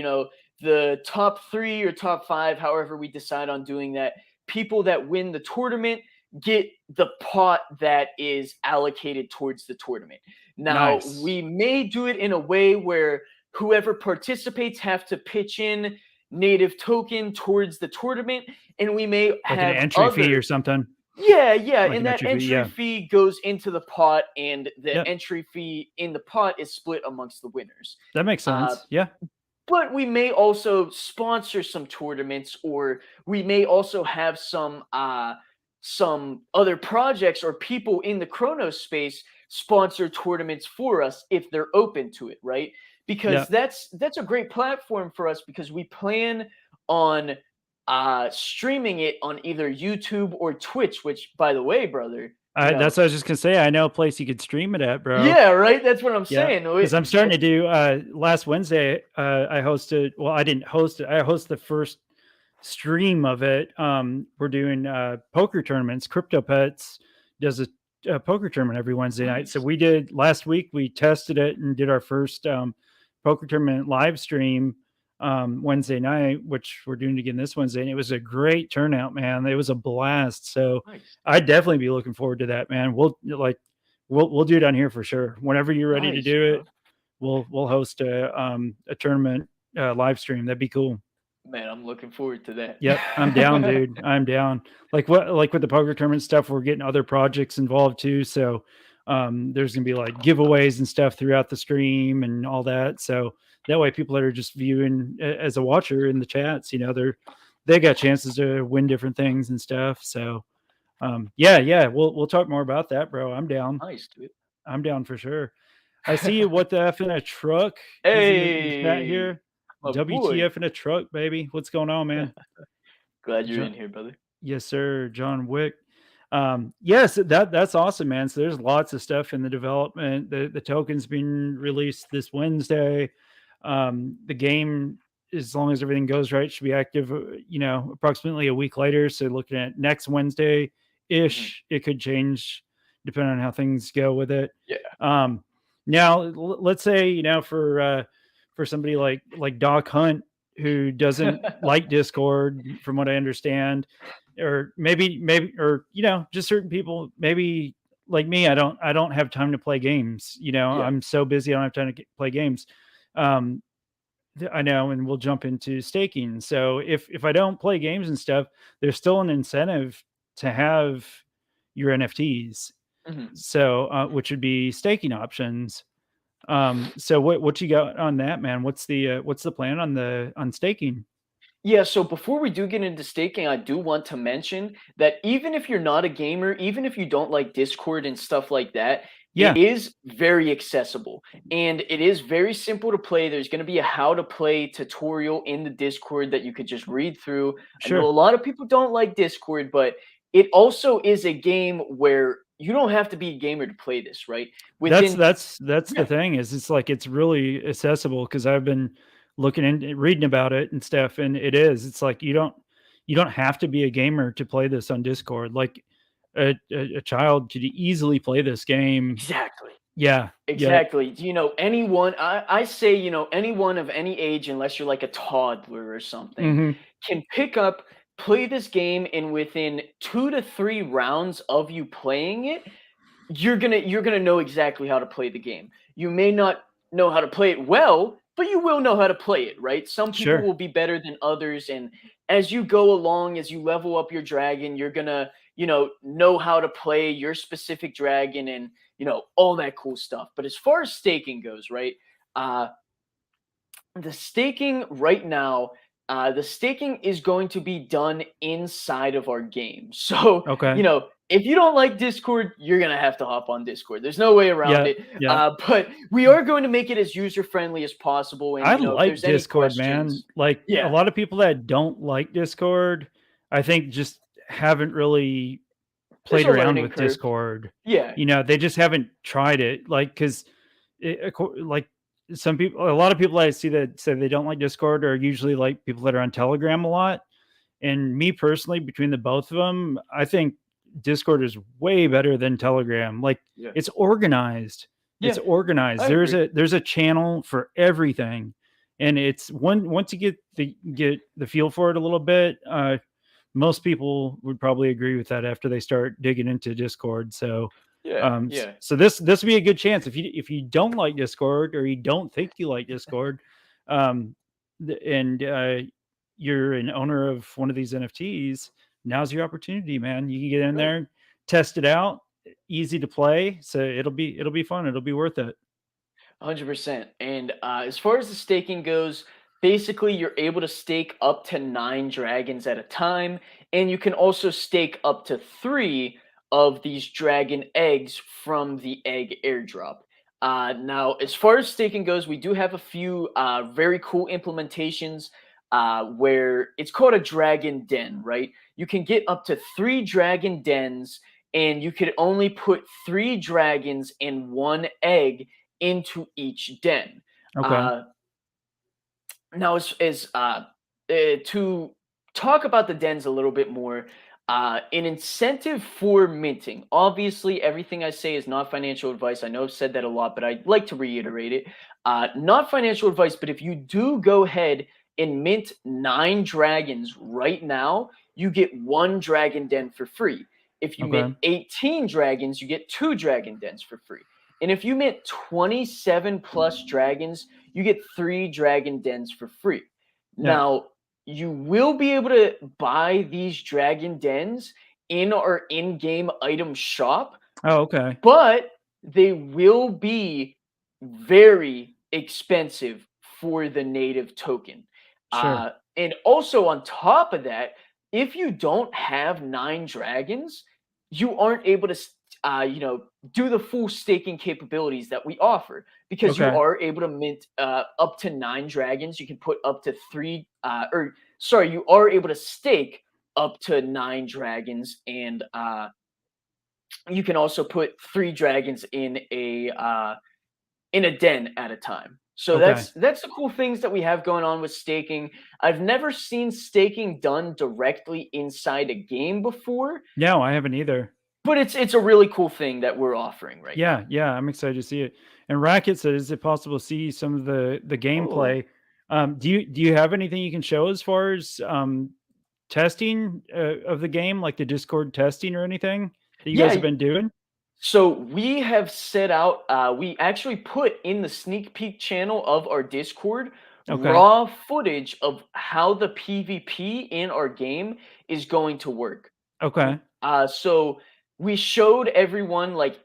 the top 3 or top 5, however we decide on doing that, people that win the tournament get the pot that is allocated towards the tournament. Now, we may do it in a way where whoever participates have to pitch in native token towards the tournament, and we may have an entry fee or something. Yeah, and that entry fee goes into the pot, and the entry fee in the pot is split amongst the winners. That makes sense. Yeah. But we may also sponsor some tournaments, or we may also have some other projects or people in the Cronos space sponsor tournaments for us if they're open to it, right? Because that's a great platform for us, because we plan on streaming it on either YouTube or Twitch, which, by the way, brother, that's what I was just gonna say. I know a place you could stream it at, bro. Yeah, right. That's what I'm saying. Because I'm starting to do. Last Wednesday, I hosted. Well, I didn't host it. I hosted the first stream of it. We're doing poker tournaments. Crypto Pets does a poker tournament every Wednesday night. So we did last week. We tested it and did our first poker tournament live stream Wednesday night, which we're doing again this Wednesday, and it was a great turnout, man. It was a blast. So Nice. I'd definitely be looking forward to that, man. We'll do it on here for sure. Whenever you're ready to Nice, do it, bro. we'll host a tournament live stream. That'd be cool. Man, I'm looking forward to Yep, I'm down, that. dude. I'm down. Like with the poker tournament stuff, we're getting other projects involved too. So there's gonna be like giveaways and stuff throughout the stream and all that. So that way, people that are just viewing as a watcher in the chats, they got chances to win different things and stuff. So yeah, we'll talk more about that, bro. I'm down. Nice, dude. I'm down for sure. I see you. What the f in a truck is in the chat Hey, here. my boy. WTF in a truck, baby. What's going on, man? Glad you're Jo- in here, brother. Yes, sir. John Wick. Yes, that's awesome, man. So there's lots of stuff in the development. The token's being released this Wednesday. The game, as long as everything goes right, should be active, approximately a week later. So looking at next Wednesday Mhm. ish, it could change depending on how things go with it. Yeah. Um, Now let's say, for somebody like Doc Hunt, who doesn't like Discord, from what I understand, or maybe or just certain people, maybe like me, I don't have time to play games. Yeah. I'm so busy, I don't have time to play games. um I know, and we'll jump into staking. So if I don't play games and stuff, there's still an incentive to have your NFTs, Mhm. so which would be staking options. So what you got on that, man? What's the plan on staking? Yeah, so before we do get into staking, I do want to mention that even if you're not a gamer, even if you don't like Discord and stuff like that, it Yeah, is very accessible and it is very simple to play. There's going to be a how to play tutorial in the Discord that you could just read through. I know a sure. lot of people don't like Discord, but it also is a game where you don't have to be a gamer to play this, right? That's Within that's that's the Yeah, thing, is it's like it's really accessible, because I've been looking and reading about it and stuff, and it's like you don't have to be a gamer to play this on Discord. Like a child could easily play this game. exactly. Yeah, yeah. Exactly. Anyone, I say, anyone of any age, unless you're like a toddler or something, Hmm. can pick up, play this game, and within 2 to 3 rounds of you playing it, you're gonna know exactly how to play the game. You may not know how to play it well, but you will know how to play it, right? Some people Sure. will be better than others, and as you go along, as you level up your dragon, you're gonna, know how to play your specific dragon and all that cool stuff. But as far as staking goes, right? Uh, the staking right now, the staking is going to be done inside of our game. So, Okay. if you don't like Discord, you're going to have to hop on Discord. There's no way around Yeah, it. yeah. But we are going to make it as user friendly as possible. And, I if like there's any Discord, man. questions, Like a yeah, lot of people that don't like Discord, I think just haven't really there's played a around learning with curve. Discord. Yeah, They just haven't tried it. Like, because like a lot of people I see that say they don't like Discord are usually like people that are on Telegram a lot. And me personally, between the both of them, I think Discord is way better than Telegram. Like, yeah, it's organized. It's yeah, organized. I There's agree. a channel for everything. And it's once you get the feel for it a little bit, most people would probably agree with that after they start digging into Discord. So Yeah, yeah. this would be a good chance if you don't like Discord, or you don't think you like Discord, um, and you're an owner of one of these NFTs. Now's your opportunity, man. You can get in Right. there, test it out. Easy to play, so it'll be fun. It'll be worth it. 100%. And as far as the staking goes, basically you're able to stake up to 9 dragons at a time, and you can also stake up to 3 of these dragon eggs from the egg airdrop. Now, as far as staking goes, we do have a few very cool implementations where it's called a dragon den, right? You can get up to 3 dragon dens, and you could only put 3 dragons and 1 egg into each den. Okay. Uh, now, to talk about the dens a little bit more, An incentive for minting. Obviously, everything I say is not financial advice. I know I've said that a lot, but I'd like to reiterate it. Not financial advice, but if you do go ahead and mint 9 dragons right now, you get 1 dragon den for free. If you mint Okay. 18 dragons, you get 2 dragon dens for free. And if you mint 27 plus dragons, you get 3 dragon dens for free. Yeah. Now, you will be able to buy these dragon dens in our in-game item shop, Oh, okay. but they will be very expensive for the native token. Sure. And also on top of that, if you don't have 9 dragons, you aren't able to, do the full staking capabilities that we offer because you Okay. are able to mint up to 9 dragons. You can put up to three, or sorry, you are able to stake up to 9 dragons, and you can also put 3 dragons in a den at a time. So Okay. that's the cool things that we have going on with staking. I've never seen staking done directly inside a game before, No, I haven't either. but it's a really cool thing that we're offering right now. Yeah, yeah, I'm excited to see it. And Racket said, "Is it possible to see some of the Oh, gameplay?" Do you have anything you can show as far as testing of the game, like the Discord testing or anything that you guys have yeah. been doing? So we have set out, we actually put in the sneak peek channel of our Discord Okay. raw footage of how the PvP in our game is going to work. Okay. So we showed everyone, like,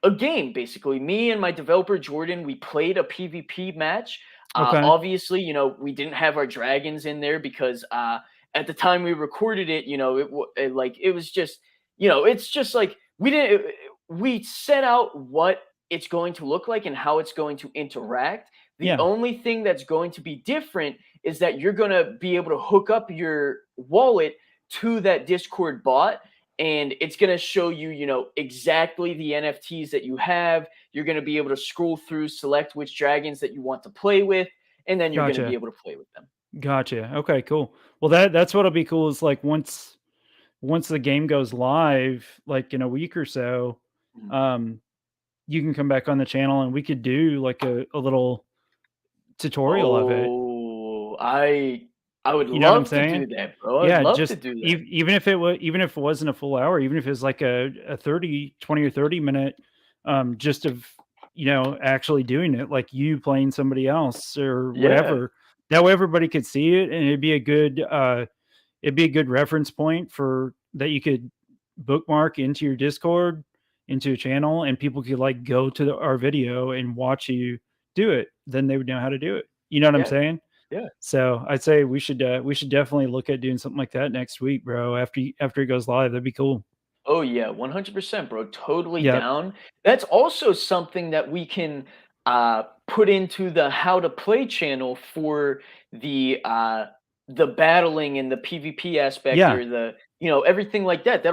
a game basically. Me and my developer Jordan, we played a PvP match. Okay. Obviously, we didn't have our dragons in there because at the time we recorded it, it was just, it's just like we didn't. We set out what it's going to look like and how it's going to interact. The Yeah. only thing that's going to be different is that you're going to be able to hook up your wallet to that Discord bot, and it's going to show you, exactly the NFTs that you have. You're going to be able to scroll through, select which dragons that you want to play with, and then you're going to be Gotcha. able to play with them. Gotcha. Okay, cool. Well, that's what'll be cool is like once the game goes live, like in a week or so, Mhm. um, you can come back on the channel and we could do like a little tutorial of it. Oh, I would You know what I'm love to do saying? that, bro. I'd Yeah, love to just do that. even if it wasn't a full hour, even if it was like a 30, 20 or 30 minute just of actually doing it, like you playing somebody else or Yeah, whatever. That way everybody could see it and it'd be a good reference point for that you could bookmark into your Discord, into a channel, and people could like go to our video and watch you do it. Then they would know how to do it. You know what I'm yeah, saying? yeah. So I'd say we should definitely look at doing something like that next week, bro. After it goes live, that'd be cool. Oh yeah, 100%, bro. Totally Yep. down. That's also something that we can put into the how to play channel for the battling and the PvP aspect, Yeah. or the, everything like that.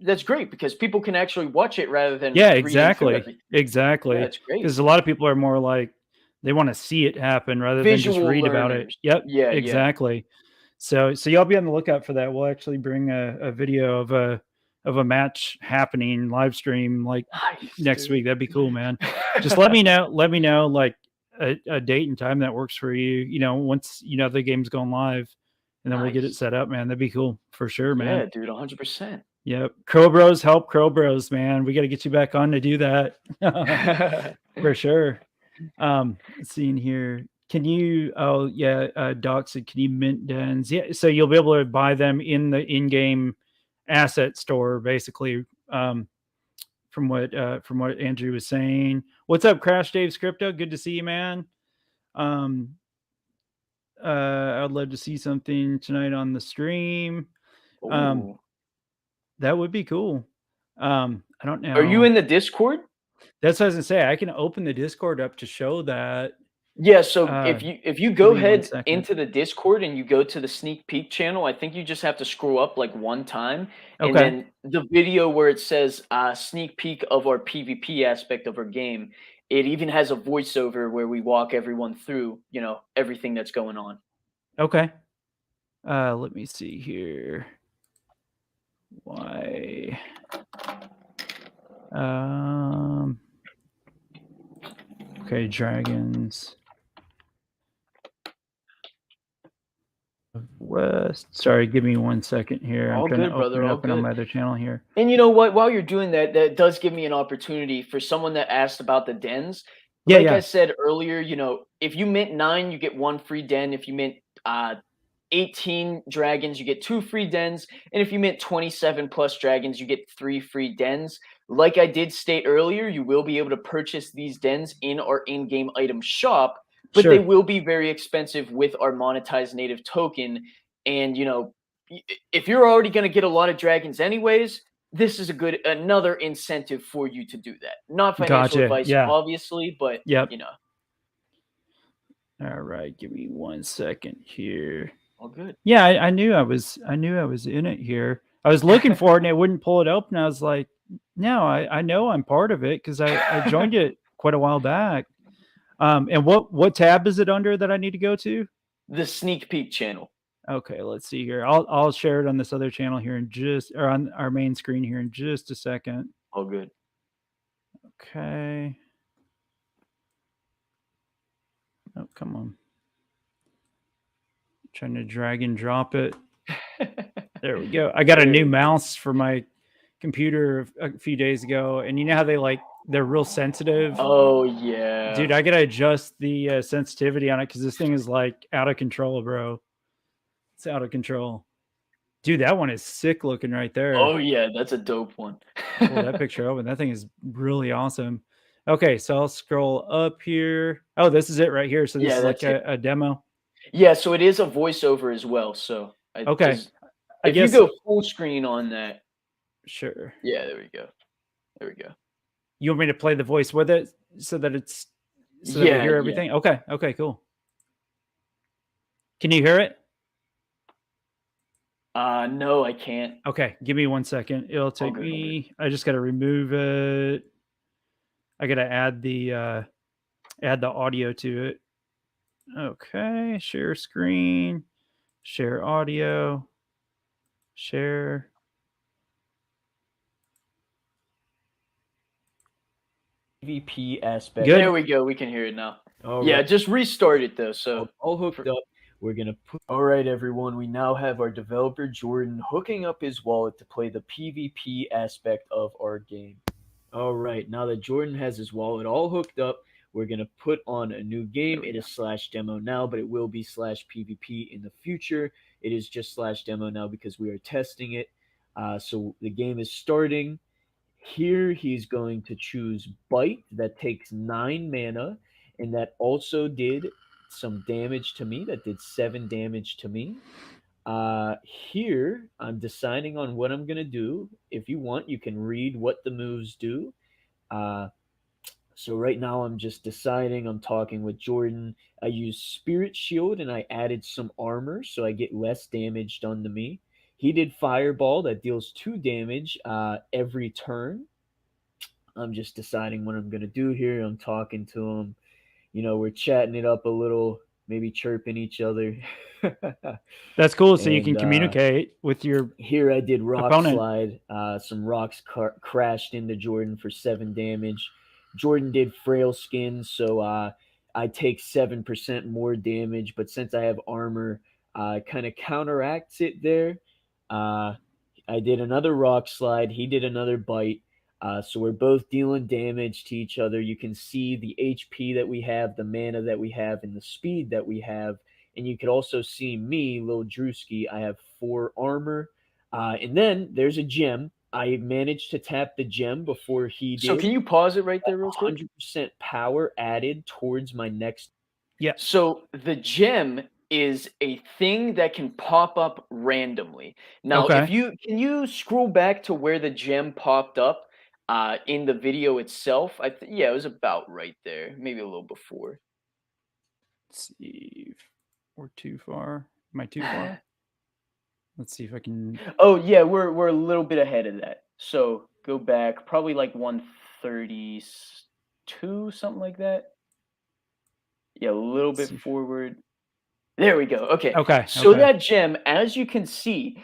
That's great because people can actually watch it rather than Yeah. reading through Exactly. everything. Yeah, Exactly. it's great. Because a lot of people are more like they want to see it happen rather than just Visual read about it. learners. Yep. Yeah, yeah. Exactly. So y'all be on the lookout for that. We'll actually bring a video of a match happening live stream like Nice, next dude. week. That'd be cool, man. Just let me know. Let me know like a date and time that works for you. Once the game's going live, and then we'll get it Nice. set up, man. That'd be cool for sure, man. Yeah, dude, 100%. Yep. Crow Bros help Crow Bros, man. We got to get you back on to do that for sure. Let's see in here. Can you? Oh yeah, Doc said, can you mint dens? Yeah, so you'll be able to buy them in the in-game asset store, basically. From what Andrew was saying. What's up, Crash Dave's Crypto? Good to see you, man. Um, I'd love to see something tonight on the stream. Um, Oh. that would be cool. I don't Are you know. in the Discord? That's what I was gonna say. I can open the Discord up to show that. Yeah, so Uh, if you give go me one ahead second. into the Discord and you go to the sneak peek channel, I think you just have to scroll up like one time, and Okay. then the video where it says sneak peek of our PvP aspect of our game, it even has a voiceover where we walk everyone through, everything that's going on. Okay. Let me see here. Why? Okay, dragons. West. Sorry, give me 1 second here. I'm All trying to good, open brother. it All up on good. my other channel here. And you know what? While you're doing that, that does give me an opportunity for someone that asked about the dens. Yeah, Like I yeah. said earlier, if you mint 9, you get 1 free den. If you mint 18 dragons, you get 2 free dens. And if you mint 27 plus dragons, you get 3 free dens. Like I did state earlier, you will be able to purchase these dens in our in-game item shop, but they Sure. will be very expensive with our monetized native token. And if you're already going to get a lot of dragons anyways, this is another incentive for you to do that. Not financial Gotcha. advice, Yeah. obviously, but Yep. All right. Give me 1 second here. all good. Yeah, I knew I was in it here. I was looking for it and it wouldn't pull it up, and I was like, no, I know I'm part of it because I joined it quite a while back. And what tab is it under that I need to go to? The sneak peek channel. Okay, let's see here. I'll share it on this other channel here or on our main screen here in just a second. All good. Okay. Oh, come on. Trying to drag and drop it. There we go. I got a new mouse for my computer a few days ago, and you know how they're real sensitive. Oh yeah, Dude, I gotta adjust the sensitivity on it because this thing is like out of control, bro. It's out of control. Dude, that one is sick looking right there. Oh yeah, that's a dope one. Pull that picture open. That thing is really awesome. Okay, so I'll scroll up here. Oh, this is it right here. So this is like a demo. Yeah, so it is a voiceover as well. So Okay, I if you guess go full screen on that, sure. yeah, there we go. There we go. You want me to play the voice with it so that that we hear everything? Yeah. Okay, cool. Can you hear it? No, I can't. Okay, give me 1 second. It'll take me. I just got to remove it. I got to add the audio to it. Okay, share screen, share audio, share. PvP aspect. Good. There we go. We can hear it now. All Yeah, right. just restart it though. So All hooked up. We're gonna put. All right, everyone. We now have our developer Jordan hooking up his wallet to play the PvP aspect of our game. All right. Now that Jordan has his wallet all hooked up, we're gonna put on a new game. It is /demo now, but it will be /PvP in the future. It is just /demo now because we are testing it. So the game is starting. Here he's going to choose Bite that takes 9 mana, and that also did some damage to me. That did 7 damage to me. Here I'm deciding on what I'm gonna do. If you want, you can read what the moves do. So right now I'm just deciding. I'm talking with Jordan. I use Spirit Shield and I added some armor so I get less damage done to me. He did Fireball that deals 2 damage every turn. I'm just deciding what I'm going to do here. I'm talking to him. We're chatting it up a little, maybe chirping each other. That's cool. So you can communicate with your Here I did Rock opponent. Slide. Some rocks crashed into Jordan for 7 damage. Jordan did Frail Skin, so I take 7% more damage. But since I have armor, kind of counteracts it there. I did another Rock Slide. He did another Bite. So we're both dealing damage to each other. You can see the HP that we have, the mana that we have, and the speed that we have. And you can also see me, Lil Drewski. I have 4 armor. And then there's a gem. I managed to tap the gem before he did. So can you pause it right there real quick? 100% power added towards my next. Yeah. So the gem is a thing that can pop up randomly. Now, can you scroll back to where the gem popped up in the video itself? Yeah, it was about right there, maybe a little before. Let's see. We're too far. Am I too far? Let's see if I can. Oh yeah, we're a little bit ahead of that. So go back, probably like 132, something like that. Yeah, a little bit forward. There we go. Okay. Okay. So that gem, as you can see,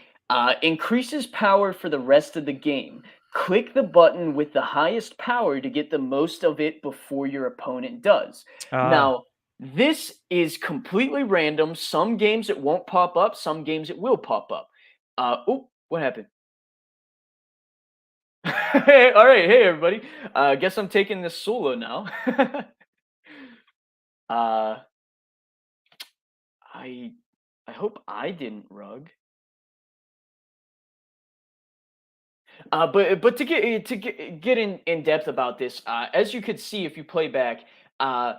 Increases power for the rest of the game. Click the button with the highest power to get the most of it before your opponent does. Ah, Now, this is completely random. Some games it won't pop up, some games it will pop up. Oh, what happened? Hey, all right, hey everybody. Guess I'm taking this solo now. uh, I I hope I didn't rug. But to get in depth about this, as you could see if you play back, uh,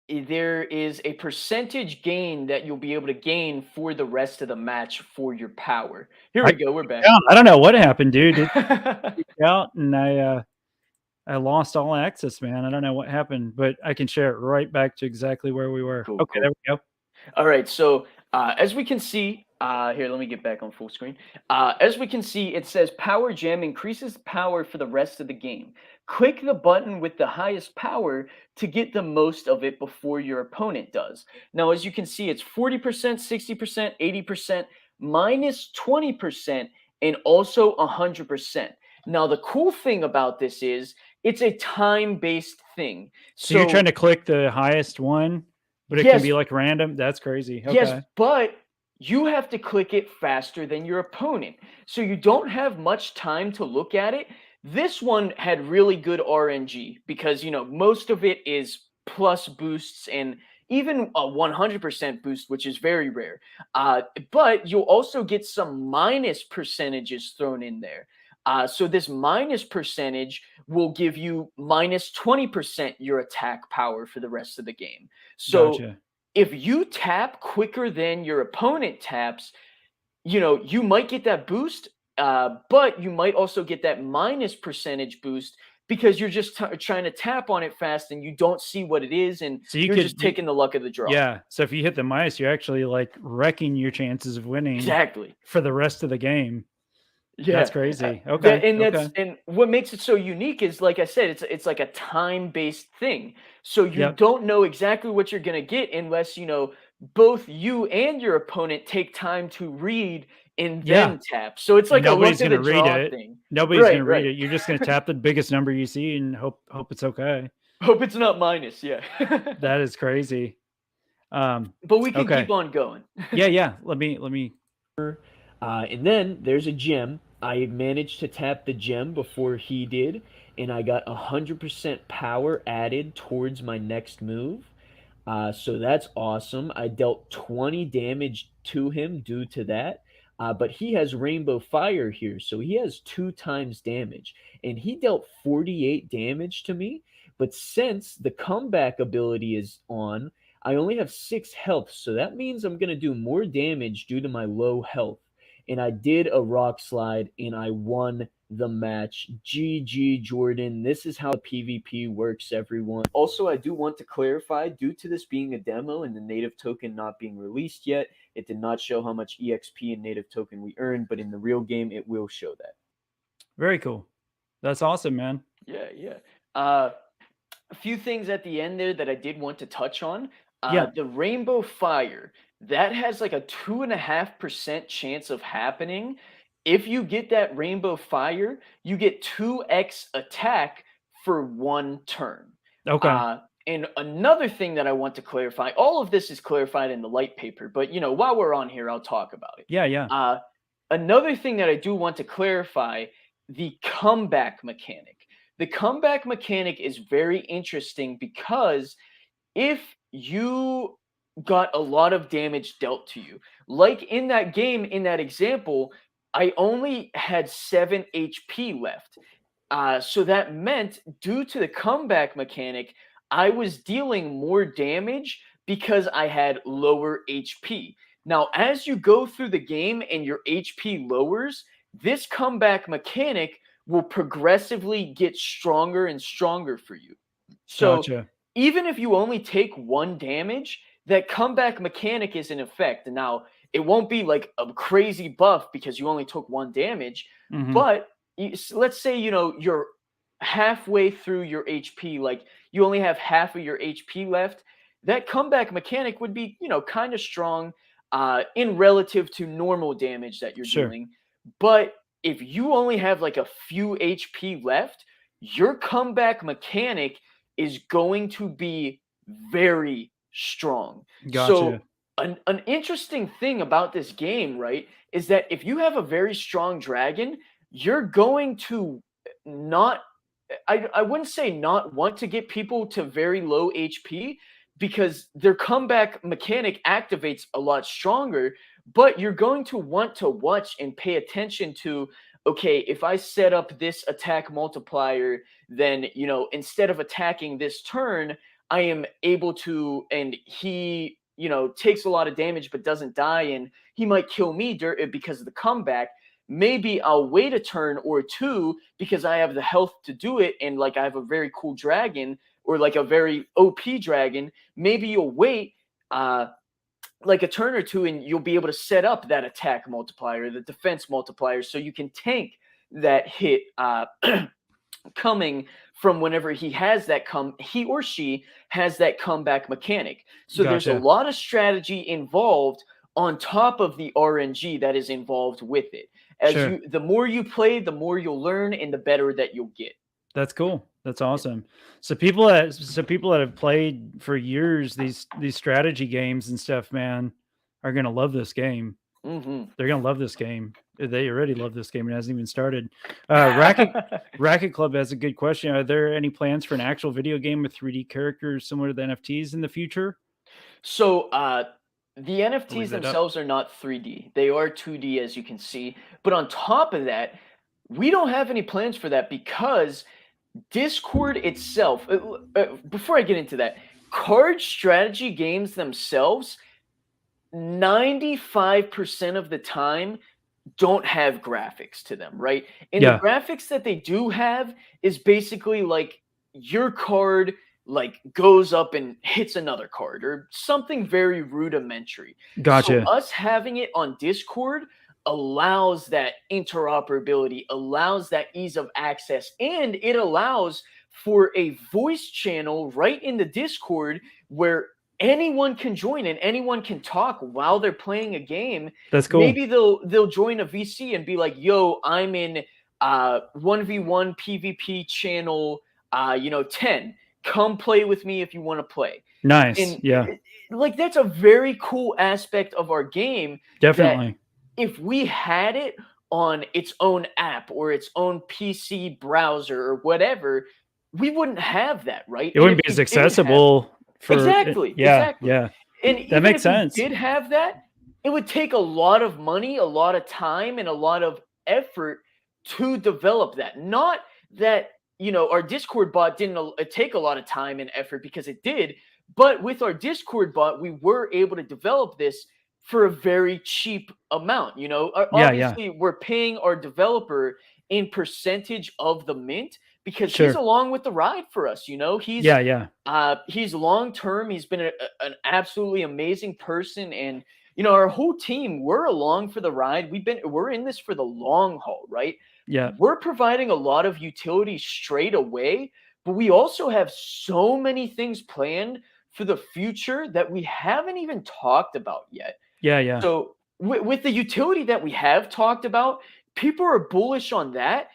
there is a percentage gain that you'll be able to gain for the rest of the match for your power. Here I we go. We're back. yeah, I don't know what happened, dude. It freaked out and I lost all access, man. I don't know what happened, but I can share it right back to exactly where we were. Cool, Okay, there cool. we go. All right, so as we can see, here, let me get back on full screen. As we can see, it says Power Gem increases power for the rest of the game. Click the button with the highest power to get the most of it before your opponent does. Now, as you can see, it's 40%, 60%, 80%, minus 20%, and also 100%. Now, the cool thing about this is it's a time-based thing. So you're trying So, to click the highest one, but it can yes, be like random? That's crazy. yes, Okay. but you have to click it faster than your opponent. So you don't have much time to look at it. This one had really good RNG because, most of it is plus boosts and even a 100% boost, which is very rare. But you'll also get some minus percentages thrown in there. So this minus percentage will give you minus 20% your attack power for the rest of the game. So Gotcha. if you tap quicker than your opponent taps, you might get that boost, but you might also get that minus percentage boost because you're just trying to tap on it fast and you don't see what it is and So you you're just could taking the luck of the draw. yeah, so if you hit the mice, you're actually, like, wrecking your chances of winning Exactly. for the rest of the game. That's Yeah, crazy. that Okay, and okay. that's and what makes it so unique is, like I said, it's like a time-based thing. So you Yep. don't know exactly what you're gonna get unless, both you and your opponent take time to read and Yeah, then tap. So it's and like a luck nobody's of the gonna read draw it. thing. Nobody's Right, gonna read right. it. You're just gonna tap the biggest number you see and hope it's okay. Hope it's not minus, yeah. That is crazy. But we can keep Okay. on going. Yeah, yeah. Let me And then there's a gem. I managed to tap the gem before he did, and I got 100% power added towards my next move. So that's awesome. I dealt 20 damage to him due to that. But he has Rainbow Fire here, so he has 2 times damage. And he dealt 48 damage to me. But since the comeback ability is on, I only have 6 health. So that means I'm going to do more damage due to my low health. And I did a rock slide and I won the match. GG, Jordan. This is how PvP works, everyone. Also, I do want to clarify, due to this being a demo and the native token not being released yet, it did not show how much EXP and native token we earned, but in the real game, it will show that. very cool. That's awesome, man. Yeah, yeah. Uh, a few things at the end there that I did want to touch on. Yeah. The Rainbow Fire, that has like a 2.5% chance of happening. If you get that Rainbow Fire, you get 2x attack for 1 turn. Okay. And another thing that I want to clarify, all of this is clarified in the light paper, but while we're on here, I'll talk about it. Yeah, yeah. Another thing that I do want to clarify, the comeback mechanic. The comeback mechanic is very interesting because if you got a lot of damage dealt to you, like in that game, in that example, I only had 7 HP left. So that meant, due to the comeback mechanic, I was dealing more damage because I had lower HP. Now, as you go through the game and your HP lowers, this comeback mechanic will progressively get stronger and stronger for you. So Gotcha. even if you only take 1 damage, that comeback mechanic is in effect. Now, it won't be like a crazy buff because you only took 1 damage, Mhm. but let's say you're halfway through your HP, like you only have half of your HP left. That comeback mechanic would be kind of strong. in relative to normal damage that you're Sure. doing. But if you only have like a few HP left, your comeback mechanic is going to be very strong. Gotcha. So an interesting thing about this game, right, is that if you have a very strong dragon, you're going to not I wouldn't say not want to get people to very low HP because their comeback mechanic activates a lot stronger, but you're going to want to watch and pay attention to, okay, if I set up this attack multiplier, then, instead of attacking this turn, I am able to, and he, takes a lot of damage but doesn't die, and he might kill me because of the comeback. Maybe I'll wait a turn or two because I have the health to do it, and like I have a very cool dragon or like a very OP dragon. Maybe you'll wait like a turn or two, and you'll be able to set up that attack multiplier, the defense multiplier, so you can tank that hit coming from whenever he or she has that comeback mechanic. So there's a Gotcha. lot of strategy involved on top of the RNG that is involved with it. Sure. The more you play, the more you'll learn and the better that you'll get. That's cool. That's awesome. So people that have played for years these strategy games and stuff, man, are gonna love this game. hmm They're gonna love this game. They already love this game. It hasn't even started. Racket Club has a good question. Are there any plans for an actual video game with 3D characters similar to the NFTs in the future? So the Leave NFTs that up. themselves are not 3D. They are 2D, as you can see. But on top of that, we don't have any plans for that because Discord itself, before I get into that, card strategy games themselves, 95% of the time don't have graphics to them, right? And Yeah. the graphics that they do have is basically like your card like goes up and hits another card or something very rudimentary. So Gotcha. us having it on Discord allows that interoperability, allows that ease of access, and it allows for a voice channel right in the Discord where anyone can join and anyone can talk while they're playing a game. That's cool. Maybe they'll join a VC and be like, "Yo, I'm in 1v1 PvP channel 10. Come play with me if you want to play." Nice. And Yeah, like that's a very cool aspect of our game that definitely. if we had it on its own app or its own PC browser or whatever, we wouldn't have that, right? It wouldn't be as accessible for Exactly. Yeah, yeah. And That even makes if sense. we did have that, it would take a lot of money, a lot of time, and a lot of effort to develop that. Not that, our Discord bot didn't take a lot of time and effort, because it did, but with our Discord bot, we were able to develop this for a very cheap amount. Yeah. Obviously, we're paying our developer in percentage of the mint because he's Sure. along with the ride for us. He's Yeah. he's long term. He's been an absolutely amazing person, and our whole team, we're along for the ride. We're in this for the long haul, right? Yeah. We're providing a lot of utility straight away, but we also have so many things planned for the future that we haven't even talked about yet. Yeah. So with the utility that we have talked about, people are bullish on that.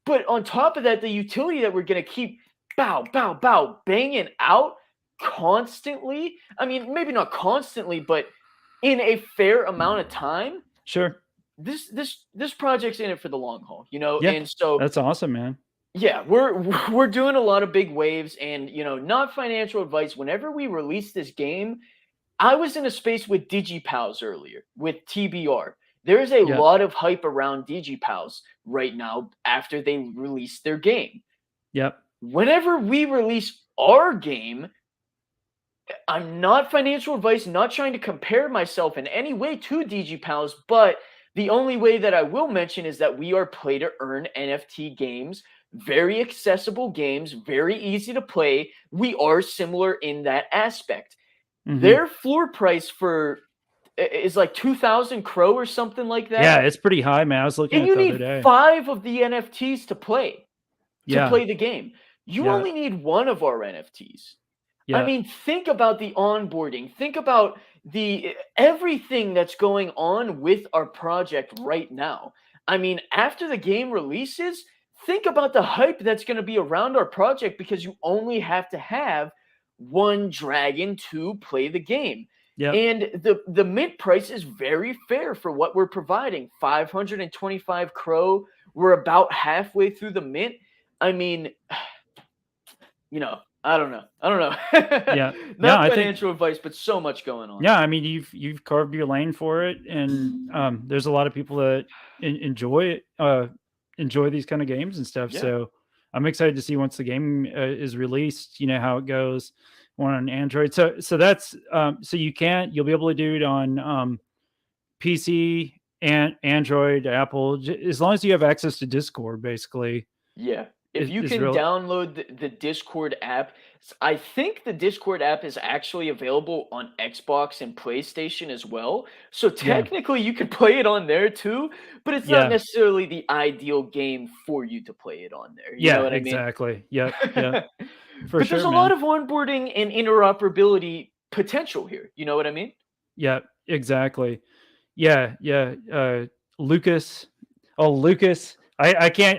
But on top of that, the utility that we're going to keep banging out constantly. I mean, maybe not constantly, but in a fair amount of time. Sure. This project's in it for the long haul, Yeah. and so That's awesome, man. yeah, we're doing a lot of big waves, and not financial advice. Whenever we release this game, I was in a space with DigiPals earlier with TBR. There's a Yeah. lot of hype around DigiPals right now after they release their game. Yep. Whenever we release our game, I'm not financial advice, not trying to compare myself in any way to DigiPals, but the only way that I will mention is that we are play to earn NFT games, very accessible games, very easy to play. We are similar in that aspect. Mhm. Their floor price is like 2,000 Crow or something like that. Yeah, it's pretty high, man. I was looking And at you it the other need day. 5 of the NFTs to play Yeah. the game. You only need 1 of our NFTs. I Yeah. mean, think about the onboarding. Think about, everything that's going on with our project right now. I mean, after the game releases, think about the hype that's going to be around our project because you only have to have one dragon to play the game. Yep. And the mint price is very fair for what we're providing. 525 crow. We're about halfway through the mint. I mean, I don't know. Yeah. Not I think financial advice, but so much going on. yeah, I mean you've carved your lane for it, and there's a lot of people that enjoy these kind of games and stuff. Yeah. So I'm excited to see once the game is released, how it goes on Android. So that's you'll be able to do it on PC and Android, Apple, as long as you have access to Discord, basically. Yeah. If you is can really download the Discord app, I think the Discord app is actually available on Xbox and PlayStation as well. So technically you could play it on there too, but it's not Yeah. necessarily the ideal game for you to play it on there. You Yeah, know what exactly. Yep. I mean? Yeah. For But sure, there's a man. lot of onboarding and interoperability potential here. You know what I mean? Yeah, exactly. Yeah, Lucas. Oh, Lucas. I can't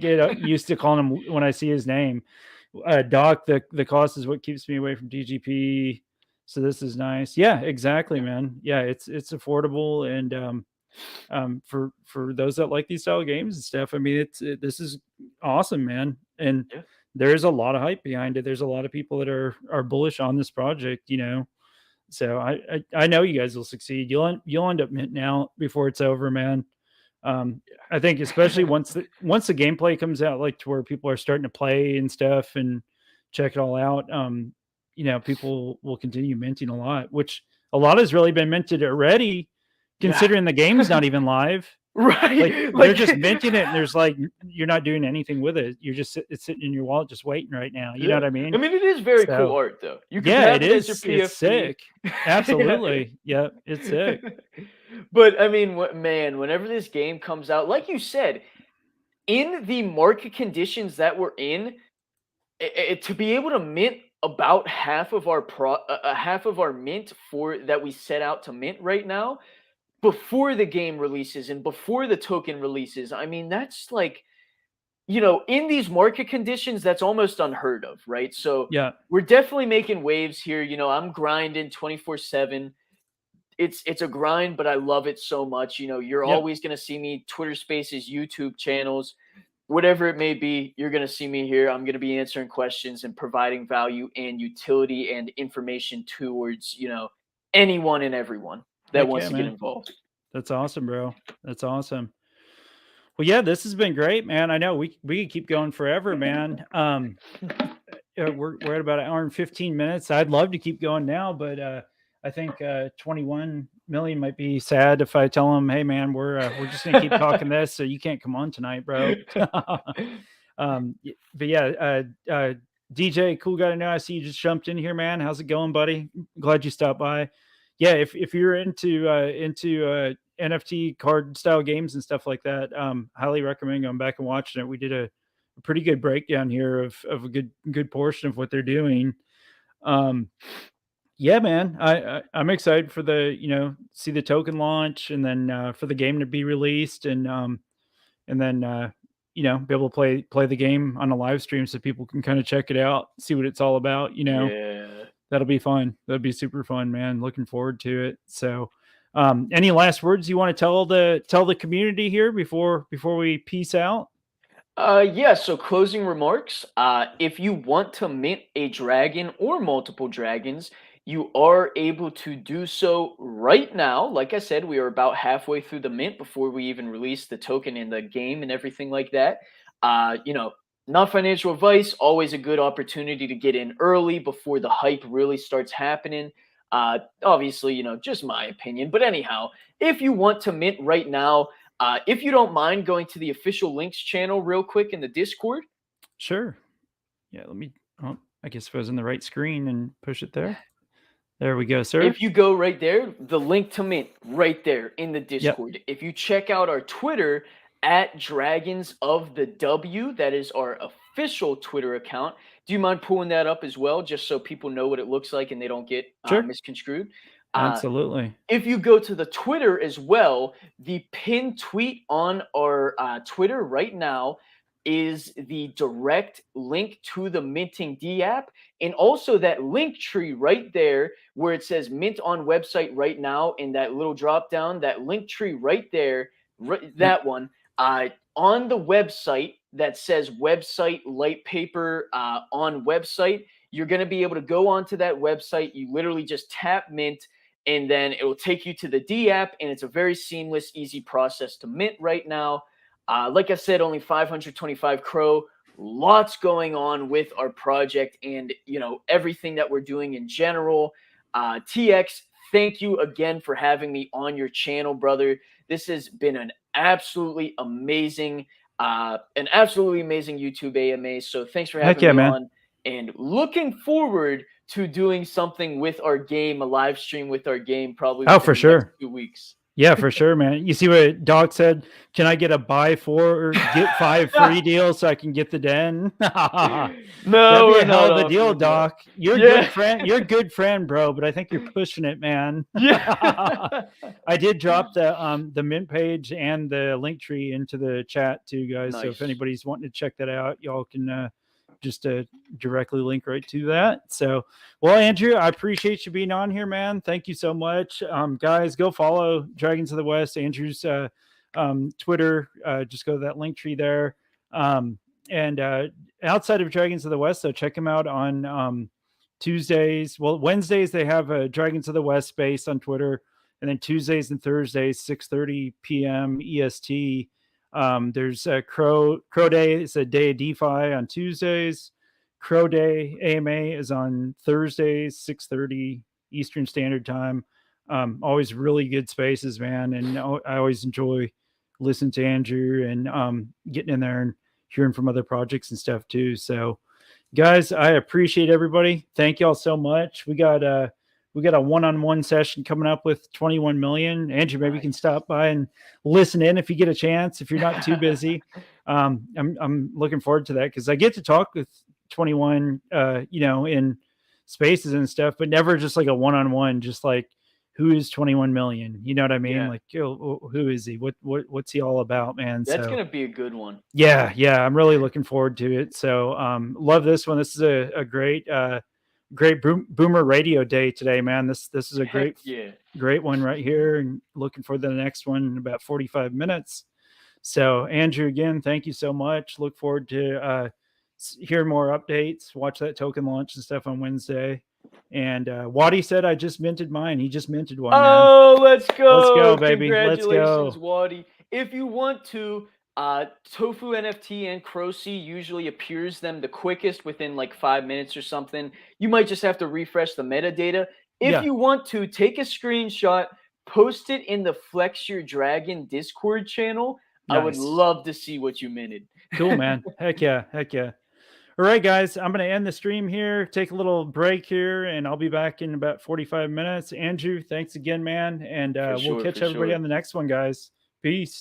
get used to calling him when I see his name. Doc, the cost is what keeps me away from TGP. So this is nice. Yeah, exactly, man. Yeah, it's affordable, and for those that like these style games and stuff, I mean, this is awesome, man. And Yeah. there's a lot of hype behind it. There's a lot of people that are bullish on this project, So I know you guys will succeed. You'll end up minting out before it's over, man. I think especially once the gameplay comes out, like to where people are starting to play and stuff and check it all out. People will continue minting a lot, which a lot has really been minted already, considering the game's not even live. Right. They're just minting it, and there's you're not doing anything with it. You're just it's sitting in your wallet, just waiting right now. You know what I mean? I mean, it is very So, cool art, though. You can yeah, have it it as is. your PFP. It's sick. Absolutely. Yeah, it's sick. But I mean, whenever this game comes out, like you said, in the market conditions that we're in, to be able to mint about half of our mint for that we set out to mint right now before the game releases and before the token releases. I mean, that's in these market conditions, that's almost unheard of, right? So Yeah. we're definitely making waves here. I'm grinding 24/7. It's a grind, but I love it so much. You're Yep. always going to see me Twitter Spaces, YouTube channels, whatever it may be. You're going to see me here. I'm going to be answering questions and providing value and utility and information towards, anyone and everyone that Heck wants yeah, to get man. involved. That's awesome, bro. That's awesome. Well, yeah, this has been great, man. I know we could keep going forever, man. We're at about an hour and 15 minutes. I'd love to keep going now, but I think 21 million might be sad if I tell them, hey, man, we're just gonna keep talking this, so you can't come on tonight, bro. But yeah, DJ, cool guy to know. I see you just jumped in here, man. How's it going, buddy? Glad you stopped by. Yeah, if you're into NFT card style games and stuff like that, highly recommend going back and watching it. We did a pretty good breakdown here of a good portion of what they're doing. Yeah, man, I'm excited for the see the token launch, and then for the game to be released, and then be able to play the game on a live stream so people can kind of check it out, see what it's all about. Yeah. That'll be fun. That'd be super fun, man. Looking forward to it. So, any last words you want to tell the community here before we peace out? Yeah, so closing remarks. If you want to mint a dragon or multiple dragons, you are able to do so right now. Like I said, we are about halfway through the mint before we even release the token in the game and everything like that. Not financial advice, always a good opportunity to get in early before the hype really starts happening. Obviously, just my opinion. But anyhow, if you want to mint right now, if you don't mind going to the official links channel real quick in the Discord. Sure. Yeah, let me, I guess if I was in the right screen and push it there. There we go, sir. If you go right there, the link to mint right there in the Discord. If you check out our Twitter @Dragons of the W, that is our official Twitter account. Do you mind pulling that up as well, just so people know what it looks like and they don't get Sure. misconstrued? Absolutely. If you go to the Twitter as well, the pinned tweet on our Twitter right now is the direct link to the Minting D app, and also that link tree right there where it says Mint on website right now, and that little drop down, that link tree right there, that one on the website that says website light paper on website. You're going to be able to go onto that website. You literally just tap Mint, and then it will take you to the D app, and it's a very seamless, easy process to mint right now. Like I said, only 525 Crow. Lots going on with our project and, you know, everything that we're doing in general. TX, thank you again for having me on your channel, brother. This has been an absolutely amazing YouTube AMA. So thanks for having me on, and looking forward to doing something with our game, a live stream with our game, probably for sure. next 2 weeks. Yeah, for sure, man. You see what Doc said? Can I get a buy 4 or get 5 free deal so I can get the den? No, that'd be a hell of a deal, Doc. You're a good friend. You're a good friend, bro. But I think you're pushing it, man. Yeah. I did drop the mint page and the link tree into the chat too, guys. Nice. So if anybody's wanting to check that out, y'all can just directly link right to that. So, well, Andrew, I appreciate you being on here, man. Thank you so much. Guys, go follow Dragons of the West, Andrew's Twitter. Just go to that link tree there. And outside of Dragons of the West, though, check him out on Tuesdays. Well, Wednesdays they have Dragons of the West space on Twitter, and then Tuesdays and Thursdays 6:30 p.m. EST. There's a Crow Day. It's a day of DeFi on Tuesdays. Crow Day AMA is on Thursdays, 6:30 Eastern Standard Time. Always really good spaces, man. And I always enjoy listening to Andrew and getting in there and hearing from other projects and stuff too. So guys, I appreciate everybody. Thank y'all so much. We got a one-on-one session coming up with 21 million. Andrew, maybe you can stop by and listen in if you get a chance, if you're not too busy. I'm looking forward to that because I get to talk with 21, in spaces and stuff, but never just like a one-on-one, just like, who is 21 million? You know what I mean? Yeah. Like, who is he? What's he all about, man? That's going to be a good one. Yeah. I'm really looking forward to it. So, love this one. This is a great boomer radio day today, man. This is a great one right here, and looking for the next one in about 45 minutes. So Andrew, again, thank you so much. Look forward to hearing more updates. Watch that token launch and stuff on Wednesday. And Waddy said I just minted mine. He just minted one. Oh, man. Let's go, baby. Congratulations, let's go. Waddy. If you want to, Tofu NFT and Croci usually appears them the quickest within like 5 minutes or something. You might just have to refresh the metadata. If you want to, take a screenshot, post it in the Flex Your Dragon Discord channel. Nice. I would love to see what you minted. Cool, man. Heck yeah. All right, guys, I'm going to end the stream here, take a little break here, and I'll be back in about 45 minutes. Andrew, thanks again, man. And we'll catch everybody on the next one, guys. Peace.